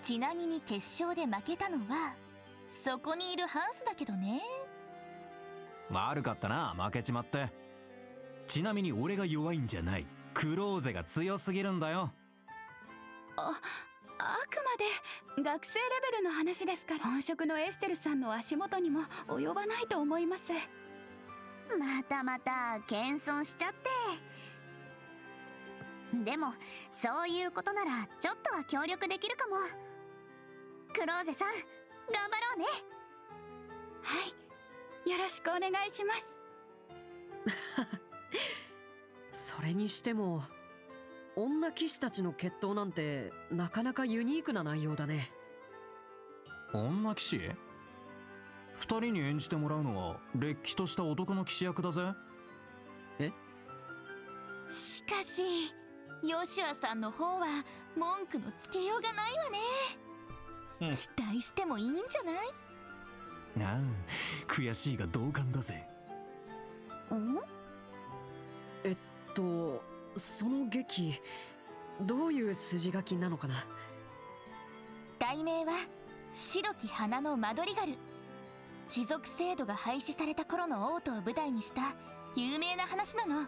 Speaker 3: ちなみに決勝で負けたのはそこにいるハンスだけどね。
Speaker 7: 悪かったな、負けちまって。ちなみに俺が弱いんじゃない、クローゼが強すぎるんだよ。
Speaker 3: あくまで学生レベルの話ですから、本職のエステルさんの足元にも及ばないと思います。またまた謙遜しちゃって。でもそういうことならちょっとは協力できるかも。クローゼさん頑張ろうね。はい、よろしくお願いします。
Speaker 2: それにしても女騎士たちの決闘なんてなかなかユニークな内容だね。
Speaker 7: 女騎士？二人に演じてもらうのはれっきとした男の騎士役だぜ。え？
Speaker 3: しかしヨシュアさんの方は文句のつけようがないわね。期待してもいいんじゃない？
Speaker 7: ああ、悔しいが同感だぜ。
Speaker 2: その劇どういう筋書きなのかな。
Speaker 3: 題名は白き花のマドリガル。貴族制度が廃止された頃の王都を舞台にした有名な話なの。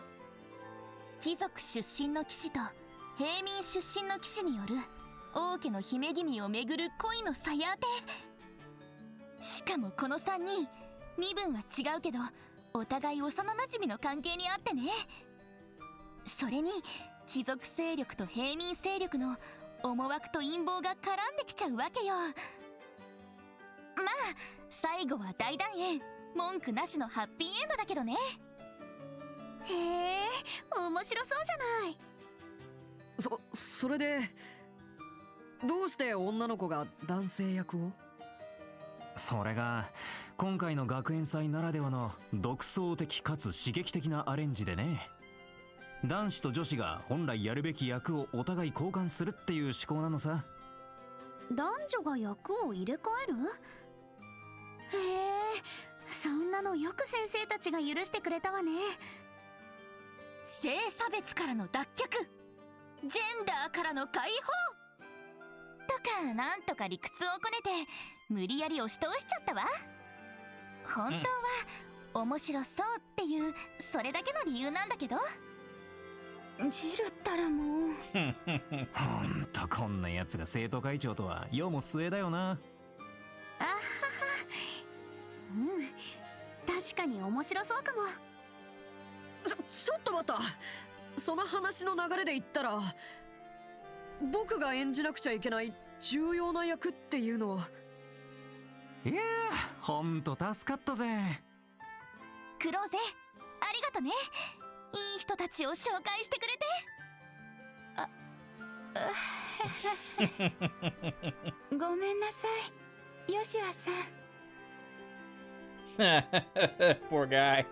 Speaker 3: 貴族出身の騎士と平民出身の騎士による王家の姫君をめぐる恋のさや当て。しかもこの3人身分は違うけどお互い幼なじみの関係にあってね。それに貴族勢力と平民勢力の思惑と陰謀が絡んできちゃうわけよ。まあ最後は大団円、文句なしのハッピーエンドだけどね。へえ、面白そうじゃない。
Speaker 2: それでどうして女の子が男性役を？
Speaker 7: それが今回の学園祭ならではの独創的かつ刺激的なアレンジでね。男子と女子が本来やるべき役をお互い交換するっていう思考なのさ。
Speaker 3: 男女が役を入れ替える？へえ、そんなのよく先生たちが許してくれたわね。性差別からの脱却、ジェンダーからの解放とかなんとか理屈をこねて無理やり押し通しちゃったわ。本当は面白そうっていうそれだけの理由なんだけど。ジルったらもう
Speaker 7: ほんとこんなやつが生徒会長とは世も末だよな。
Speaker 3: あはは、確かに面白そうかも。
Speaker 2: ちょっと待った。その話の流れで言ったら僕が演じなくちゃいけない重要な役っていうのは。
Speaker 7: いやー、ほんと助かったぜ。
Speaker 3: クローゼありがとね。いい人たちを紹介してくれて。ごめんなさい、ヨシュアさん。
Speaker 1: Poor guy.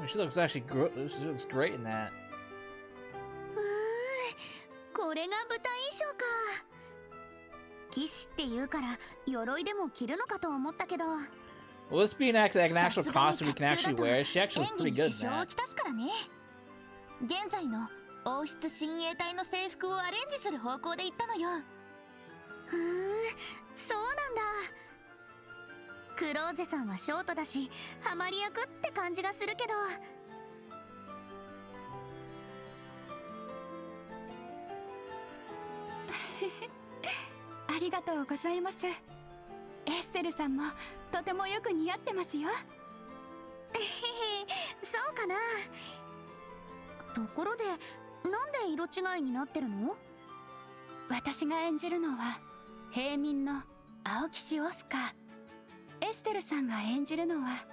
Speaker 1: She looks actually she looks great in that.
Speaker 3: これが舞台衣装か。騎士って言うから鎧でも着るのかと思ったけど。
Speaker 1: Well, this being like an actual costume we can actually wear. She's actually pretty good in
Speaker 3: 支障を
Speaker 1: that.
Speaker 3: きたすからね。現在の王室親衛隊の制服をアレンジする方向で行ったのよ。そうなんだ。クローゼさんはショートだしハマり役って感じがするけど。ありがとうございます。エステルさんもとてもよく似合ってますよ。そうかな。ところでなんで色違いになってるの？私が演じるのは平民の青騎士オスカー。エステルさんが演じるのは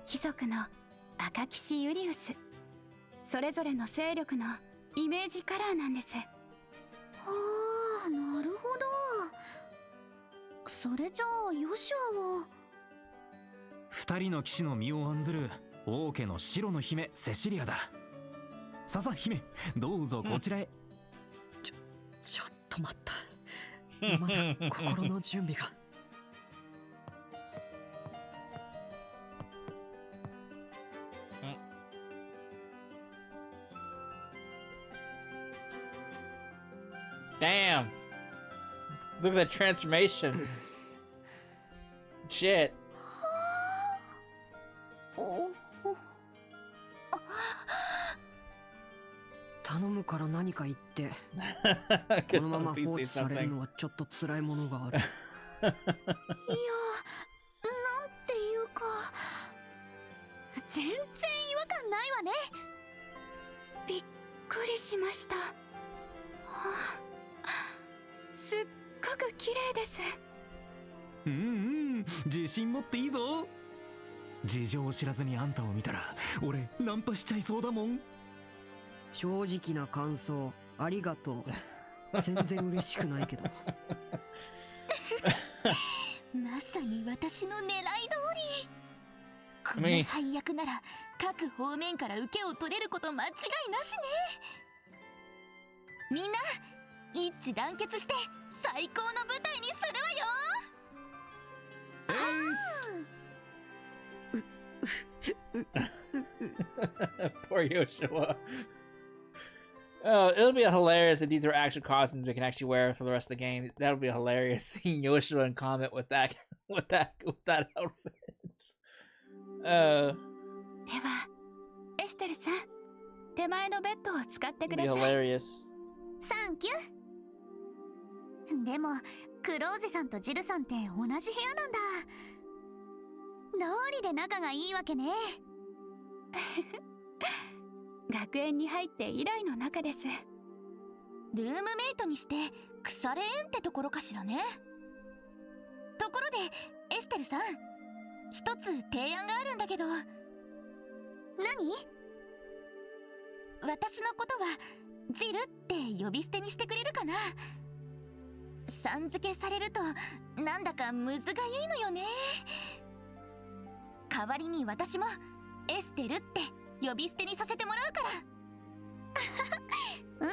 Speaker 3: 貴族の赤騎士ユリウス。それぞれの勢力のイメージカラーなんです。はあ。それじゃあヨシュアは
Speaker 7: 二人の騎士の身を案ずる王家の白の姫セシリアだ。ささ姫、どうぞこちらへ。
Speaker 2: ちょっと待った。まだ心の準備が。
Speaker 1: Damn! Look at that transformation. Shit.
Speaker 2: 頼むから何か言って。このまま放置されるのはちょっと辛いものがある。
Speaker 3: いや、なんていうか、全然違和感ないわね。びっくりしました。すっごく綺麗です。
Speaker 7: 自信持っていいぞ。事情を知らずにあんたを見たら俺ナンパしちゃいそうだもん。
Speaker 2: 正直な感想ありがとう。全然嬉しくないけど。
Speaker 3: まさに私の狙い通り。この配役なら各方面から受けを取れること間違いなしね。みんな一致団結して最高の舞台にするわよ。
Speaker 1: Poor Yoshua. Oh, it'll be hilarious if these are actual costumes they can actually wear for the rest of the game. That'll be hilarious seeing Yoshua in comment with that outfit.
Speaker 3: では、エステルさん、手前のベッドを使ってください。
Speaker 1: hilarious.
Speaker 3: サンキュー。でも、クローゼさんとジルさんって同じ部屋なんだ。道理で仲がいいわけね。学園に入って以来の仲です。ルームメイトにして腐れ縁ってところかしらね。ところでエステルさん、一つ提案があるんだけど。何？私のことはジルって呼び捨てにしてくれるかな。さん付けされるとなんだかむずがゆいのよね。代わりに私もエステルって呼び捨てにさせてもらうから。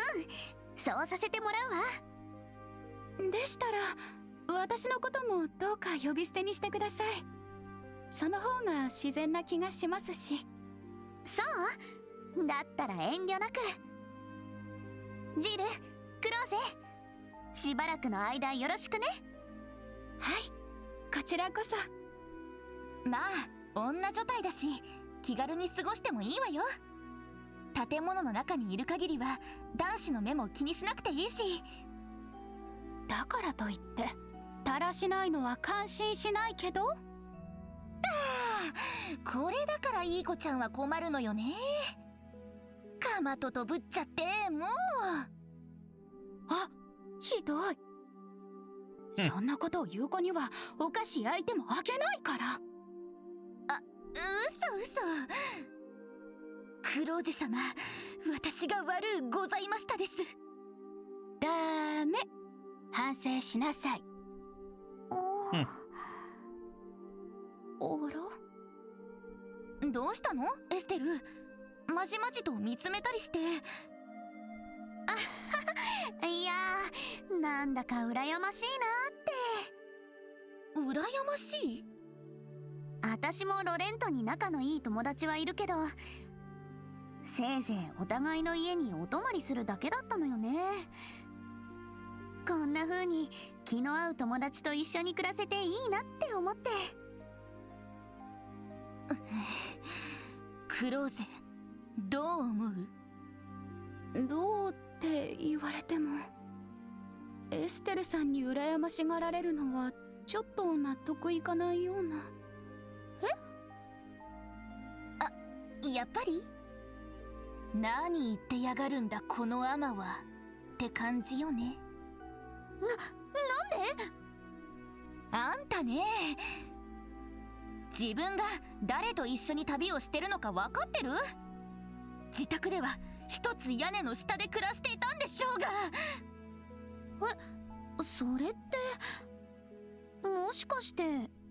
Speaker 3: そうさせてもらうわ。でしたら私のこともどうか呼び捨てにしてください。その方が自然な気がしますし。そう？だったら遠慮なく。ジル、クローゼ、しばらくの間よろしくね。はい、こちらこそ。まあ女女体だし気軽に過ごしてもいいわよ。建物の中にいる限りは男子の目も気にしなくていいし。だからといってだらしないのは感心しないけど。これだからいい子ちゃんは困るのよね。かまととぶっちゃってもう。あ、ひどい。そんなことを言う子にはお菓子焼いてもあげないから。嘘。クローゼ様、私が悪うございましたです。ダメ、反省しなさい。どうしたのエステル。まじまじと見つめたりして。いやー、なんだか羨ましいなって。羨ましい？私もロレントに仲のいい友達はいるけど、せいぜいお互いの家にお泊まりするだけだったのよね。こんな風に気の合う友達と一緒に暮らせていいなって思って。クローゼ、どう思う？どうって言われても、エステルさんに羨ましがられるのはちょっと納得いかないような。やっぱり？何言ってやがるんだこのアマはって感じよね。なんで？あんたね、自分が誰と一緒に旅をしてるのか分かってる？自宅では一つ屋根の下で暮らしていたんでしょうが。それってももしかして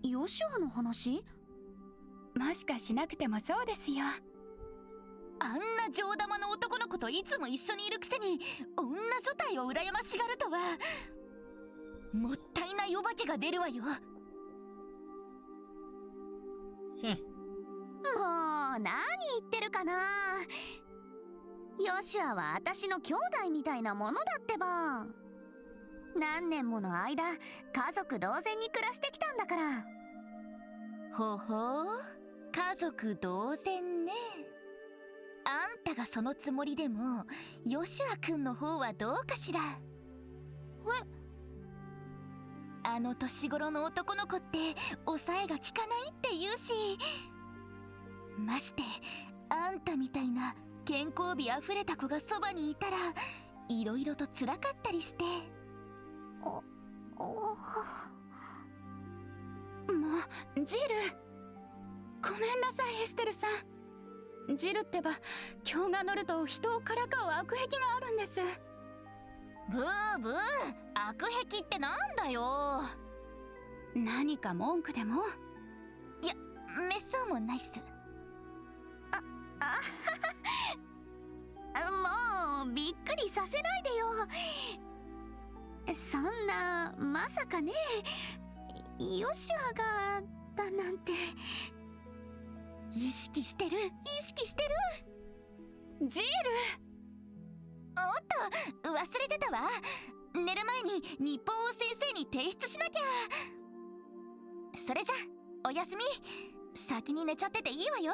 Speaker 3: ヨシュアの話？もしかしなくてもそうですよ。あんな上玉の男の子といつも一緒にいるくせに女所帯を羨ましがるとは、もったいないお化けが出るわよ。
Speaker 1: ふん。
Speaker 3: もう何言ってるかな。ヨシュアは私の兄弟みたいなものだってば。何年もの間家族同然に暮らしてきたんだから。ほほう、家族同然ね。あんたがそのつもりでもヨシュア君の方はどうかしら。あの年頃の男の子って抑えが効かないって言うし、ましてあんたみたいな健康美あふれた子がそばにいたらいろいろと辛かったりして。もうジル、ごめんなさいエステルさん。ジルってば今日が乗ると人をからかう悪癖があるんです。ブーブー、悪癖ってなんだよ。何か文句でも？いや、めっそうもないっす。もうびっくりさせないでよ。そんな、まさかね、ヨシュアがだなんて。意識してる、意識してる。ジール、おっと、忘れてたわ。寝る前に日報を先生に提出しなきゃ。それじゃおやすみ。先に寝ちゃってていいわよ。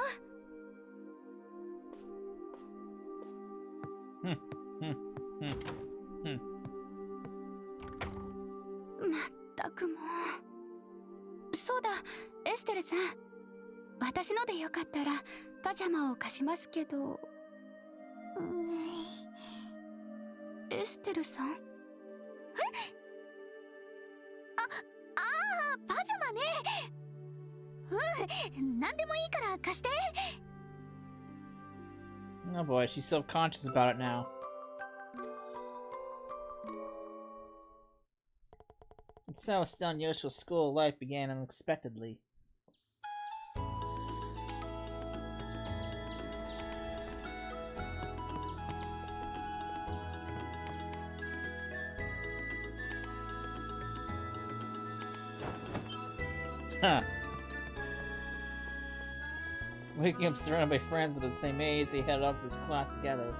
Speaker 1: ふんふんふんふん。
Speaker 3: まったくもう。そうだ、エステルさん、私のでよかったらパジャマを貸しますけど。エステルさん？パジャマね。何でもいいから貸して。
Speaker 1: Oh boy, she's self-conscious about it now. And so, still in Yoshi's school, life began unexpectedly. Huh. Waking up surrounded by friends with the same age, they headed up to his class together.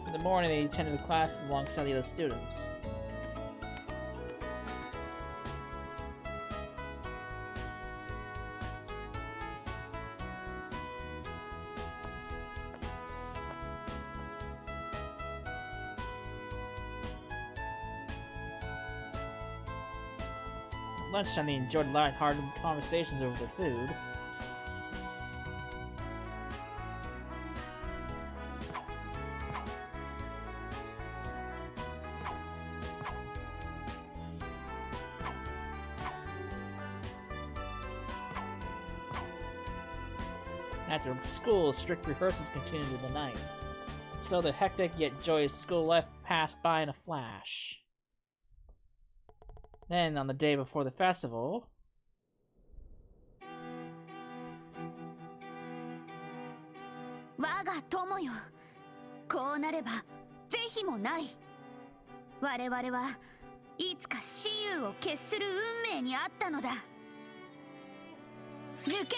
Speaker 1: In the morning, they attended class alongside the other students. At lunchtime, they enjoyed light-hearted conversations over their food. After school, strict rehearsals continued into the night. So the hectic yet joyous school life passed by in a flash. Then, on the day before the festival...
Speaker 3: Waga tomo yo. こうなれば是非もない。我々はいつか雌雄を決する運命にあったのだ。抜け。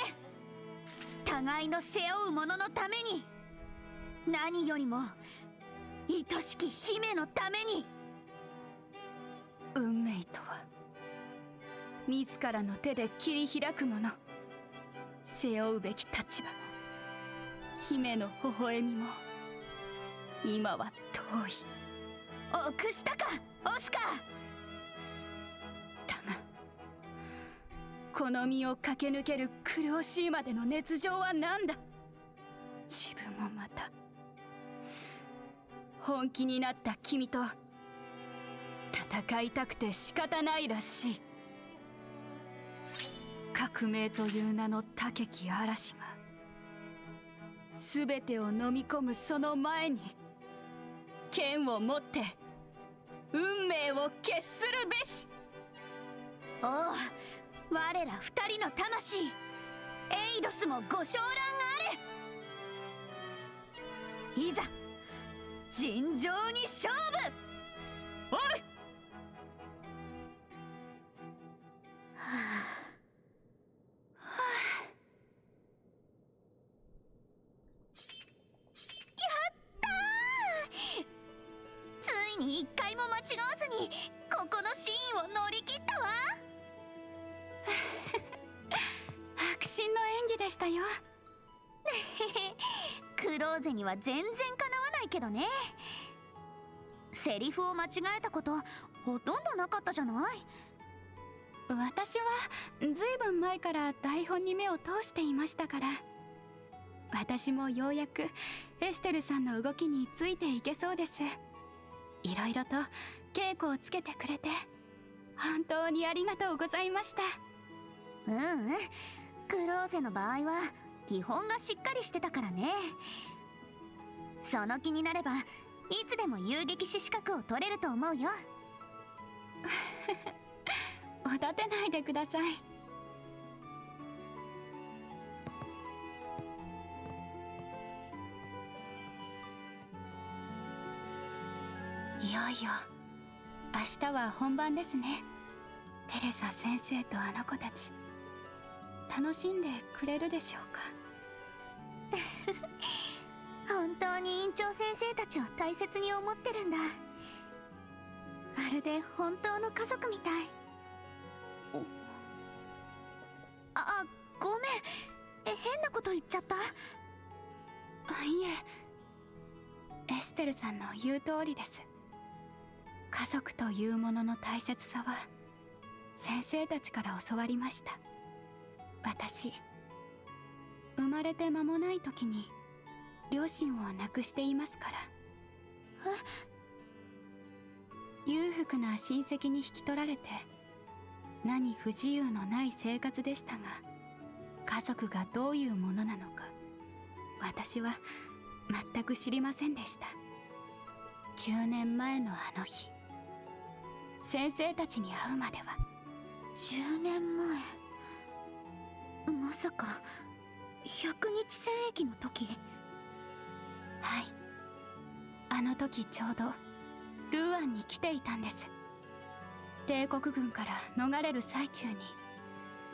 Speaker 3: 互いの背負う者のために、何よりも愛しき姫のために。運命とは自らの手で切り開くもの。背負うべき立場も姫の微笑みも今は遠い。臆したかオスカー。だがこの身を駆け抜ける苦しいまでの熱情は何だ。自分もまた本気になった君と戦いたくて仕方ないらしい。革命という名の高き嵐が全てを飲み込むその前に、剣を持って運命を決するべし。おう、我ら二人の魂、エイドスもご昇乱あれ。いざ尋常に勝負。おる。ついに一回も間違わずにここのシーンを乗り切ったわ。迫真の演技でしたよ。クローゼには全然かなわないけどね。セリフを間違えたことほとんどなかったじゃない。私はずいぶん前から台本に目を通していましたから、私もようやくエステルさんの動きについていけそうです。いろいろと稽古をつけてくれて本当にありがとうございました。クローゼの場合は基本がしっかりしてたからね。その気になればいつでも遊撃士資格を取れると思うよ。おだてないでください。いよいよ明日は本番ですね。テレサ先生とあの子たち楽しんでくれるでしょうか。本当に院長先生たちを大切に思ってるんだ。まるで本当の家族みたい。ごめん、変なこと言っちゃった。いえ、エステルさんの言う通りです。家族というものの大切さは先生たちから教わりました。私、生まれて間もない時に両親を亡くしていますから。裕福な親戚に引き取られて何不自由のない生活でしたが、家族がどういうものなのか私は全く知りませんでした。10年前のあの日、先生たちに会うまでは。10年前、まさか100日戦役の時。はい、あの時ちょうどルーアンに来ていたんです。帝国軍から逃れる最中に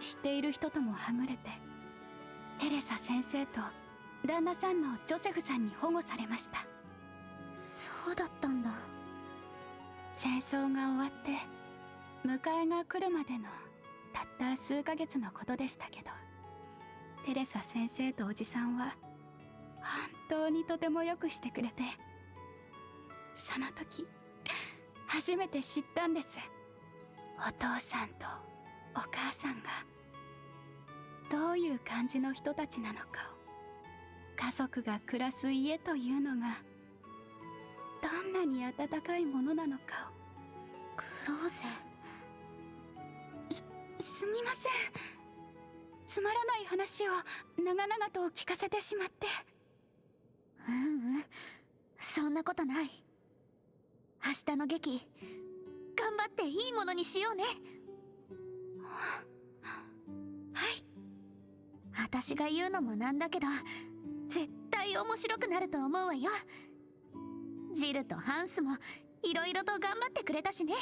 Speaker 3: 知っている人ともはぐれて、テレサ先生と旦那さんのジョセフさんに保護されました。そうだったんだ。戦争が終わって迎えが来るまでのたった数ヶ月のことでしたけど、テレサ先生とおじさんは本当にとてもよくしてくれて、その時初めて知ったんです。お父さんとお母さんがどういう感じの人たちなのかを、家族が暮らす家というのがどんなに温かいものなのかを。クローゼ、すみません。つまらない話を長々と聞かせてしまって。そんなことない。明日の劇頑張っていいものにしようね。はい。私が言うのもなんだけど、絶対面白くなると思うわよ。ジルとハンスもいろいろと頑張ってくれたしね。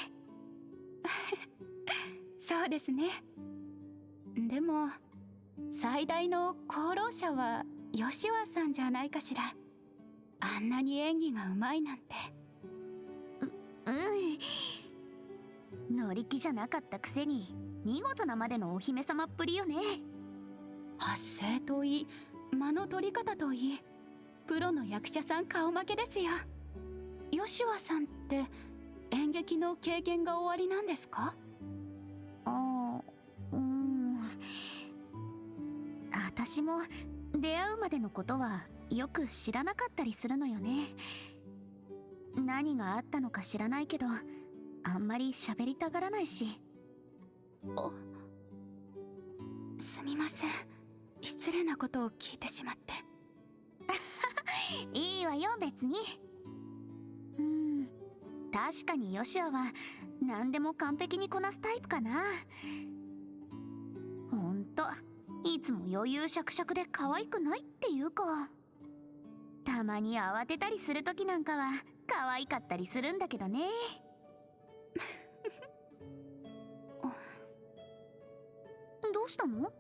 Speaker 3: そうですね。でも最大の功労者はヨシュアさんじゃないかしら。あんなに演技がうまいなんて。乗り気じゃなかったくせに見事なまでのお姫様っぷりよね。発声といい、間の取り方といい、プロの役者さん顔負けですよ。ヨシュアさんって演劇の経験がおありなんですか？私も出会うまでのことはよく知らなかったりするのよね。何があったのか知らないけど、あんまり喋りたがらないし。すみません、失礼なことを聞いてしまって。いいわよ別に。確かにヨシュアは何でも完璧にこなすタイプかな。ほんといつも余裕しゃくしゃくで可愛くないっていうか、たまに慌てたりする時なんかは可愛かったりするんだけどね。どうしたの？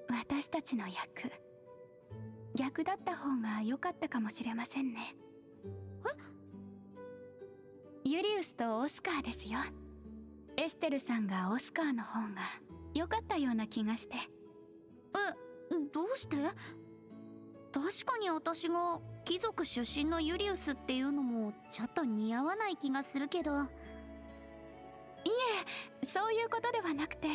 Speaker 3: 私たちの役、逆だった方が良かったかもしれませんね。ユリウスとオスカーですよ。エステルさんがオスカーの方が良かったような気がして。どうして？確かに私が貴族出身のユリウスっていうのもちょっと似合わない気がするけど。いえ、そういうことではなくて、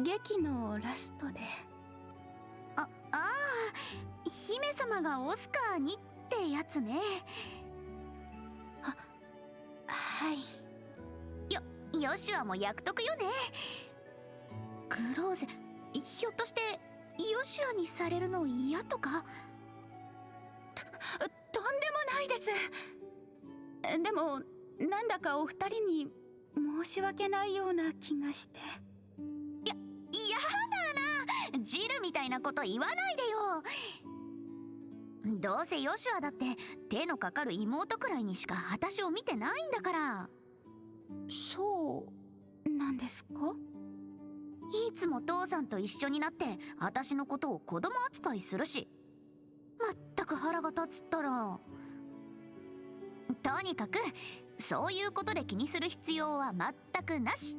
Speaker 3: 劇のラストで。姫様がオスカーにってやつね。はい。ヨシュアも役得よね。クローゼ、ひょっとしてヨシュアにされるの嫌とか？とんでもないです。でもなんだかお二人に申し訳ないような気がして。やだな、ジルみたいなこと言わないでよ。どうせヨシュアだって手のかかる妹くらいにしか私を見てないんだから。そうなんですか？いつも父さんと一緒になって私のことを子供扱いするし、まったく腹が立つったら。とにかくそういうことで気にする必要は全くなし。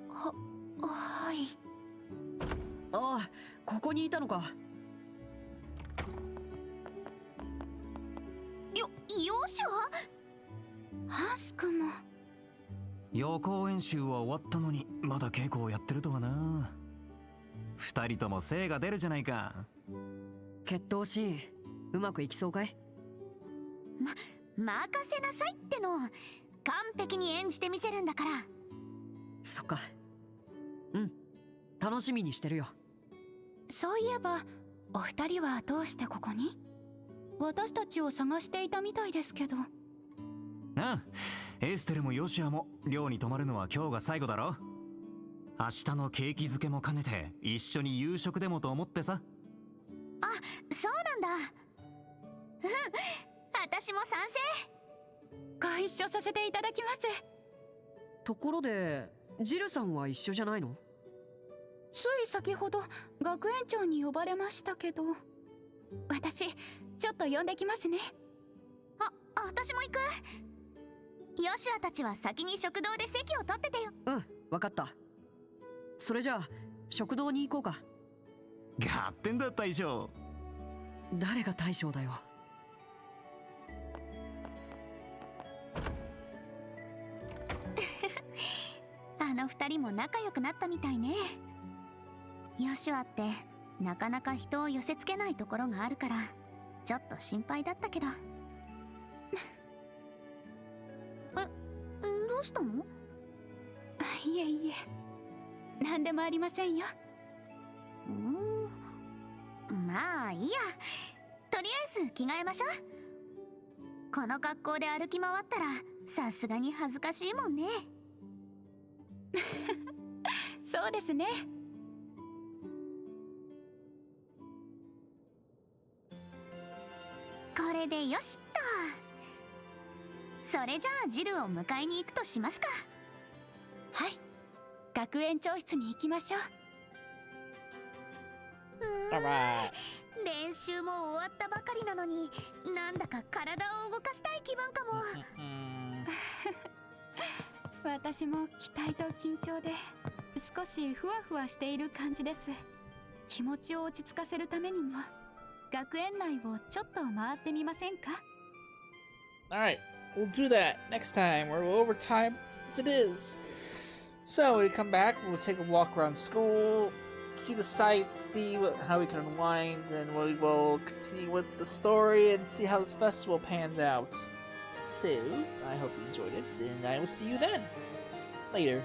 Speaker 3: はい。
Speaker 2: ああ、ここにいたのか。
Speaker 3: ヨシュア？ハス君も。
Speaker 7: 予行演習は終わったのにまだ稽古をやってるとはな。二人とも精が出るじゃないか。
Speaker 2: 決闘シーンうまくいきそうかい？
Speaker 3: 任せなさいっての。完璧に演じてみせるんだから。
Speaker 2: そっか。楽しみにしてるよ。
Speaker 3: そういえばお二人はどうしてここに？私たちを探していたみたいですけど。
Speaker 7: エステルもヨシュアも寮に泊まるのは今日が最後だろ。明日のケーキ漬けも兼ねて一緒に夕食でもと思ってさ。
Speaker 3: そうなんだ。私も賛成。ご一緒させていただきます。
Speaker 2: ところでジルさんは一緒じゃないの？
Speaker 3: つい先ほど学園長に呼ばれましたけど。私ちょっと呼んできますね。私も行く。ヨシュアたちは先に食堂で席を取っててよ。
Speaker 2: わかった。それじゃあ食堂に行こうか。
Speaker 7: 合点だ大将。
Speaker 2: 誰が大将だよ。
Speaker 3: あの二人も仲良くなったみたいね。ヨシュアってなかなか人を寄せつけないところがあるからちょっと心配だったけど。どうしたの？いえいえ、なんでもありませんよ。まあいいや。とりあえず着替えましょう。この格好で歩き回ったらさすがに恥ずかしいもんね。そうですね。これでよしっと。それじゃあジルを迎えに行くとしますか。はい、学園長室に行きましょう。
Speaker 1: Alright.
Speaker 3: 練習も終わったばかりなのになんだか体を動かしたい気分かも。私も期待と緊張で少しふわふわしている感じです。気持ちを落ち着かせるためにも学園内をちょっと回ってみませんか？
Speaker 1: Alright, we'll do that next time. We're over time as it is. So we come back, we'll take a walk around school, see the sights, see how we can unwind, and we will continue with the story and see how this festival pans out. So, I hope you enjoyed it, and I will see you then. Later.